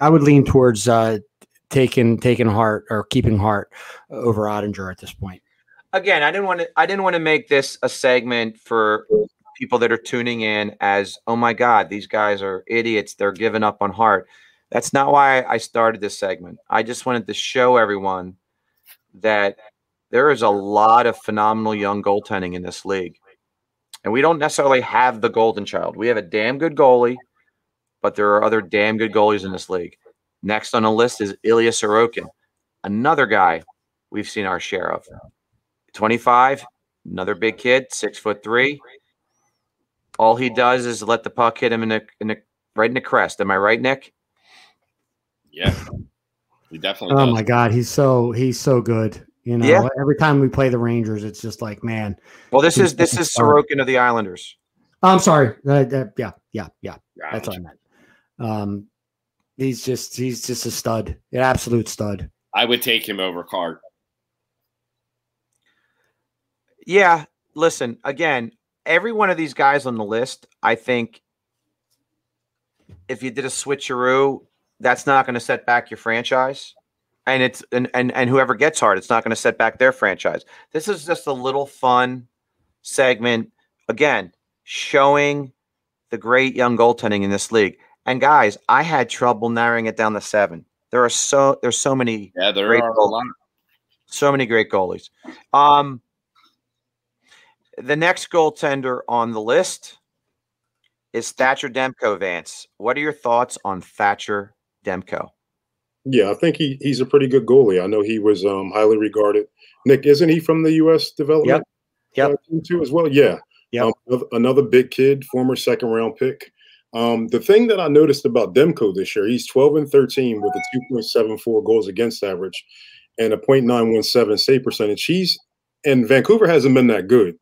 lean towards, taking Hart or keeping Hart over Ottinger at this point. Again, I didn't want to make this a segment for people that are tuning in as, oh my God, these guys are idiots. They're giving up on Hart. That's not why I started this segment. I just wanted to show everyone that there is a lot of phenomenal young goaltending in this league. And we don't necessarily have the golden child. We have a damn good goalie, but there are other damn good goalies in this league. Next on the list is Ilya Sorokin, another guy we've seen our share of. 25, another big kid, 6'3". All he does is let the puck hit him right in the crest. Am I right, Nick? Yeah, he definitely. Oh my God, he's so good. You know, yeah. Every time we play the Rangers, it's just like, man. Well, this is Sorokin of the Islanders. I'm sorry. Yeah. That's what I meant. He's just a stud, an absolute stud. I would take him over Cart. Yeah, listen, again, every one of these guys on the list, I think if you did a switcheroo, that's not going to set back your franchise. And it's and whoever gets Hart, it's not going to set back their franchise. This is just a little fun segment, again, showing the great young goaltending in this league. And guys, I had trouble narrowing it down to 7. There's so many. Yeah, there are a lot. So many great goalies. The next goaltender on the list is Thatcher Demko. Vance, what are your thoughts on Thatcher Demko? Yeah, I think he's a pretty good goalie. I know he was highly regarded. Nick, isn't he from the U.S. development? Yep. Team too as well. Yeah. Yep. Another big kid, former second-round pick. The thing that I noticed about Demko this year, he's 12-13 with a 2.74 goals against average and a .917 save percentage. And Vancouver hasn't been that good.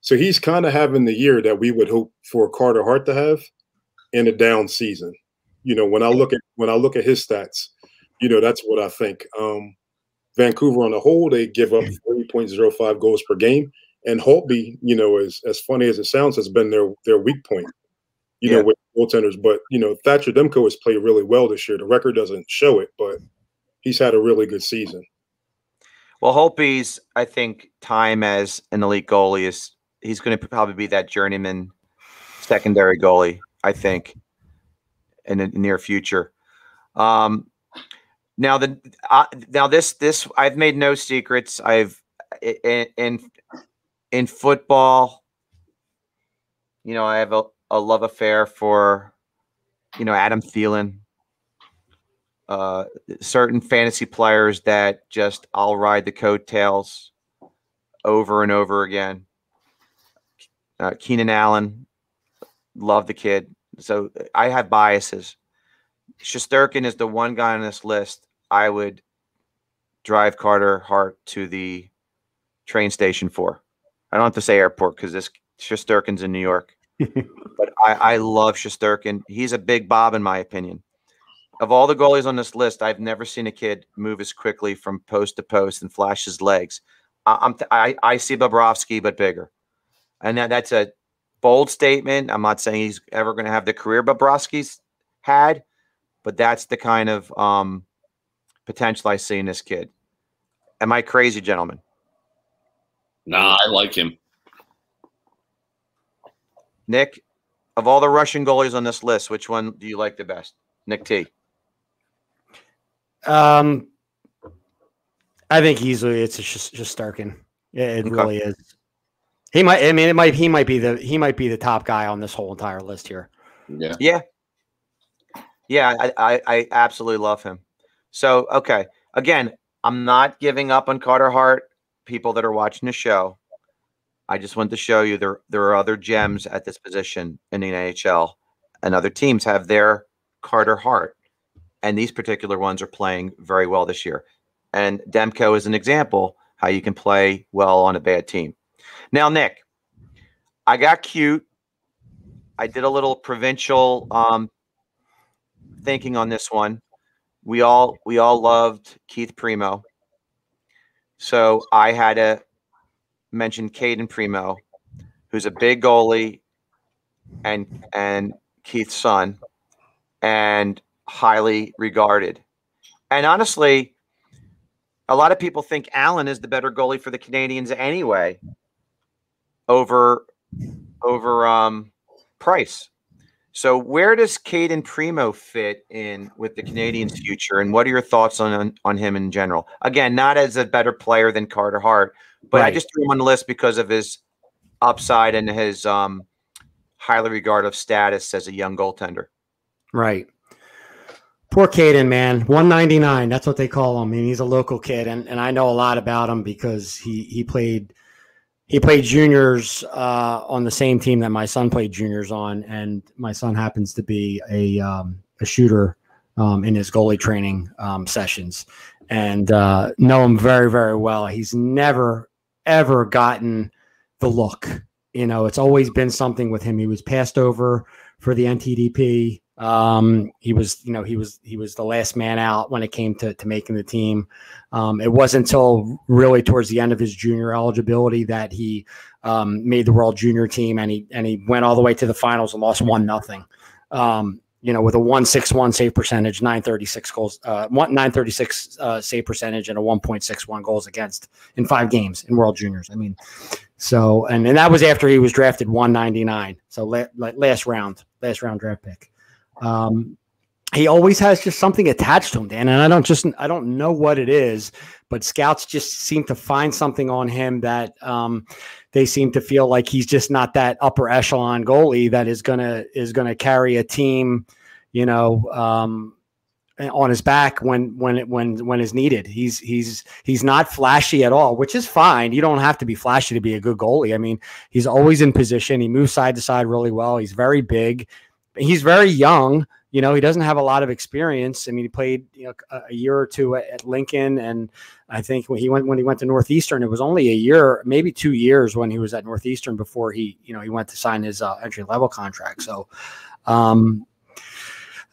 So he's kind of having the year that we would hope for Carter Hart to have in a down season. You know, when I look at his stats, you know, that's what I think. Vancouver on the whole, they give up 30.05 goals per game. And Holtby, you know, as funny as it sounds, has been their weak point, you know, with goaltenders. But, you know, Thatcher Demko has played really well this year. The record doesn't show it, but he's had a really good season. Well, Holtby's, I think, time as an elite goalie is he's going to probably be that journeyman secondary goalie, I think, in the near future. Now this I've made no secrets. In football, you know, I have a love affair for, you know, Adam Thielen. Certain fantasy players that just I'll ride the coattails over and over again. Keenan Allen, love the kid. So I have biases. Shesterkin is the one guy on this list I would drive Carter Hart to the train station for? I don't have to say airport because this Shesterkin's in New York. But I love Shesterkin. He's a big Bob, in my opinion. Of all the goalies on this list, I've never seen a kid move as quickly from post to post and flash his legs. I see Bobrovsky, but bigger. And that's a bold statement. I'm not saying he's ever going to have the career Bobrovsky's had, but that's the kind of potential I see in this kid. Am I crazy, gentlemen? Nah, I like him. Nick, of all the Russian goalies on this list, which one do you like the best? Nick T. I think easily it's just Shesterkin. It Okay. really is. He might. I mean, he might be the top guy on this whole entire list here. Yeah. I absolutely love him. So, okay. Again, I'm not giving up on Carter Hart. People that are watching the show, I just want to show you there are other gems at this position in the NHL, and other teams have their Carter Hart, and these particular ones are playing very well this year. And Demko is an example how you can play well on a bad team. Now, Nick, I got cute. I did a little provincial thinking on this one. We all loved Keith Primo, so I had to mention Caden Primo, who's a big goalie and Keith's son, and highly regarded. And honestly, a lot of people think Allen is the better goalie for the Canadians anyway, over Price. So where does Caden Primo fit in with the Canadians' future, and what are your thoughts on him in general? Again, not as a better player than Carter Hart, but right. I just threw him on the list because of his upside and his highly regarded status as a young goaltender. Right. Poor Caden, man. 199. That's what they call him. I mean, he's a local kid, and I know a lot about him because he played juniors on the same team that my son played juniors on, and my son happens to be a shooter in his goalie training sessions, and know him very, very well. He's never ever gotten the look. You know, it's always been something with him. He was passed over for the NTDP. He was the last man out when it came to making the team. It wasn't until really towards the end of his junior eligibility that he made the World Junior team, and he went all the way to the finals and lost 1-0. With a 1.61 save percentage, 936 goals, 936 save percentage, and a 1.61 goals against in 5 games in World Juniors. I mean, so and that was after he was drafted 199. So last round draft pick. He always has just something attached to him, Dan, and I don't know what it is, but scouts just seem to find something on him that they seem to feel like he's just not that upper echelon goalie that is gonna carry a team, on his back when is needed. He's not flashy at all, which is fine. You don't have to be flashy to be a good goalie. I mean, he's always in position. He moves side to side really well. He's very big. He's very young. He doesn't have a lot of experience. I mean, he played a year or two at Lincoln, and I think when he went to Northeastern, it was only a year, maybe 2 years when he was at Northeastern before he went to sign his entry level contract. So I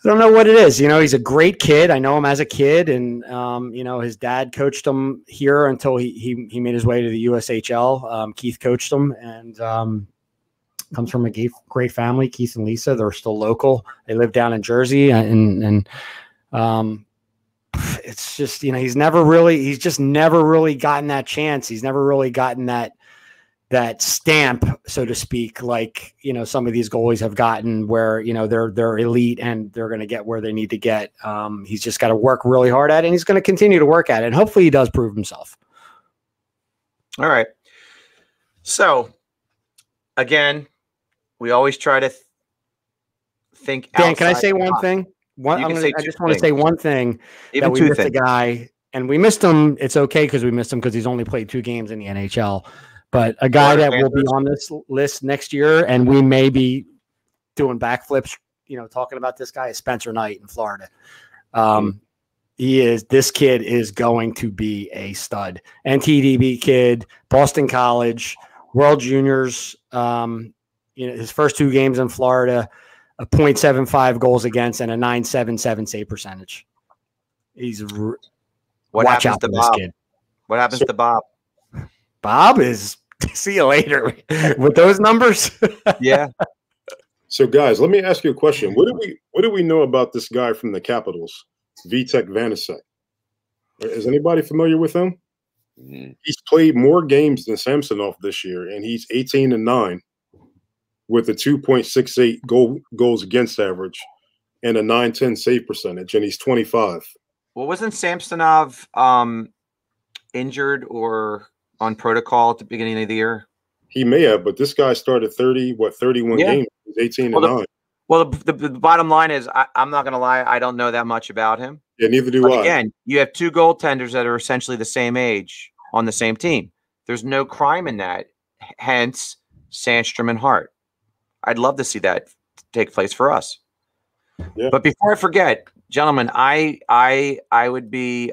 don't know what it is. He's a great kid. I know him as a kid, and his dad coached him here until he made his way to the USHL. Keith coached him, and comes from a great family. Keith and Lisa, they're still local. They live down in Jersey, and it's just he's just never really gotten that chance. He's never really gotten that stamp, so to speak, like some of these goalies have gotten, where they're elite and they're going to get where they need to get. He's just got to work really hard at it, and he's going to continue to work at it, and hopefully he does prove himself. All right. So again, we always try to think. Dan, can I say one thing? I just want to say one thing. Even that we missed a guy, and we missed him. It's okay because we missed him because he's only played 2 games in the NHL. But a guy that will be on this list next year, and we may be doing backflips, talking about this guy, is Spencer Knight in Florida. This kid is going to be a stud. NTDB kid, Boston College, World Juniors. His first 2 games in Florida, a .75 goals against and a .977 save percentage. Watch out for this kid. What happens to Bob? Bob is see you later with those numbers. Yeah. So, guys, let me ask you a question. What do we know about this guy from the Capitals, Vitek Vanacek? Is anybody familiar with him? He's played more games than Samsonov this year, and he's 18-9 with a 2.68 goals against average and a .910 save percentage, and he's 25. Well, wasn't Samsonov injured or on protocol at the beginning of the year? He may have, but this guy started 31 games. He's 18-9. Well, the bottom line is, I'm not going to lie, I don't know that much about him. Yeah, neither do I. Again, you have 2 goaltenders that are essentially the same age on the same team. There's no crime in that. Hence, Sandstrom and Hart. I'd love to see that take place for us. Yeah. But before I forget, gentlemen, I would be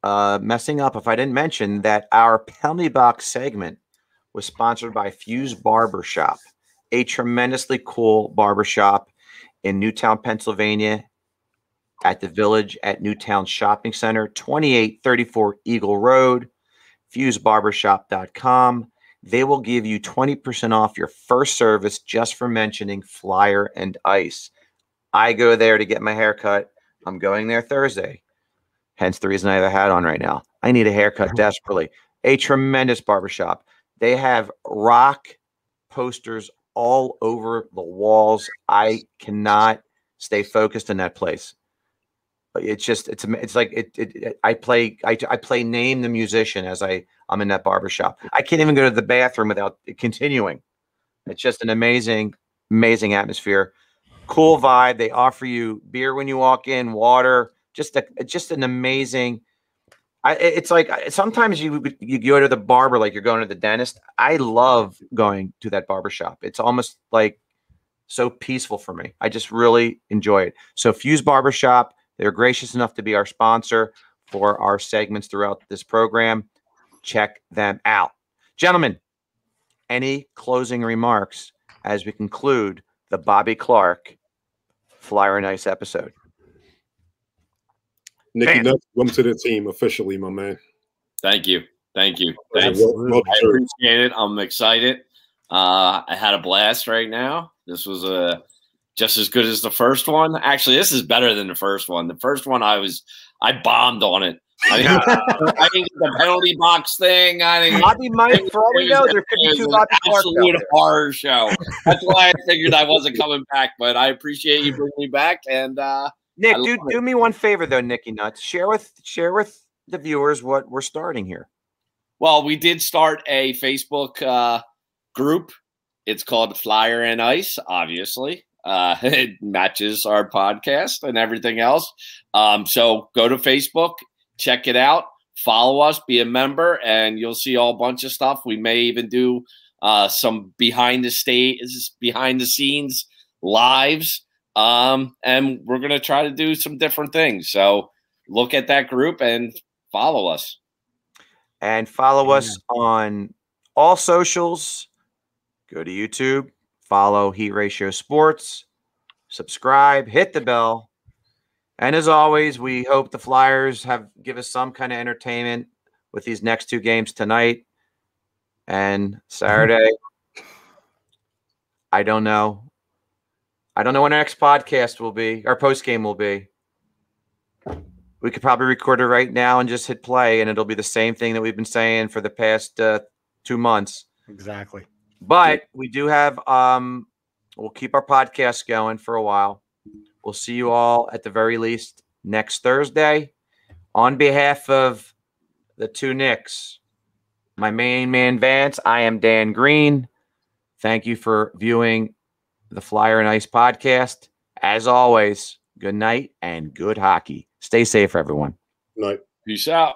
messing up if I didn't mention that our Penalty Box segment was sponsored by Fuse Barbershop, a tremendously cool barbershop in Newtown, Pennsylvania, at the Village at Newtown Shopping Center, 2834 Eagle Road, fusebarbershop.com. They will give you 20% off your first service just for mentioning Flyer and Ice. I go there to get my hair cut. I'm going there Thursday. Hence the reason I have a hat on right now. I need a haircut desperately. A tremendous barbershop. They have rock posters all over the walls. I cannot stay focused in that place. It's just I play Name the Musician as I'm in that barbershop. I can't even go to the bathroom without continuing. It's just an amazing atmosphere. Cool vibe. They offer you beer when you walk in, water, just an amazing. It's like sometimes you go to the barber like you're going to the dentist. I love going to that barbershop. It's almost like so peaceful for me. I just really enjoy it. So Fuse Barbershop, they're gracious enough to be our sponsor for our segments throughout this program. Check them out. Gentlemen, any closing remarks as we conclude the Bobby Clark Flyer and Ice episode? Nicky Nuts, welcome to the team officially, my man. Thank you. Thank you. I appreciate it. I'm excited. I had a blast right now. This was just as good as the first one. Actually, this is better than the first one. The first one, I bombed on it. I didn't get the penalty box thing. Bobby might, for all we know, there could be 2 Bobby Clark. Absolute horror show. That's why I figured I wasn't coming back. But I appreciate you bringing me back. And Nick, do me one favor though, Nicky Nuts. Share with the viewers what we're starting here. Well, we did start a Facebook group. It's called Flyer and Ice, obviously. It matches our podcast and everything else. So go to Facebook, check it out, follow us, be a member, and you'll see a bunch of stuff. We may even do some behind the scenes lives. And we're going to try to do some different things. So look at that group and follow us. And follow us on all socials. Go to YouTube, follow Heat Ratio Sports, subscribe, hit the bell. And as always, we hope the Flyers give us some kind of entertainment with these next 2 games tonight and Saturday. I don't know. I don't know when our next podcast will be, our post game will be. We could probably record it right now and just hit play, and it'll be the same thing that we've been saying for the past 2 months. Exactly. But we do have, we'll keep our podcast going for a while. We'll see you all at the very least next Thursday. On behalf of the 2 Knicks, my main man Vance, I am Dan Green. Thank you for viewing the Flyer and Ice podcast. As always, good night and good hockey. Stay safe, everyone. Night. Peace out.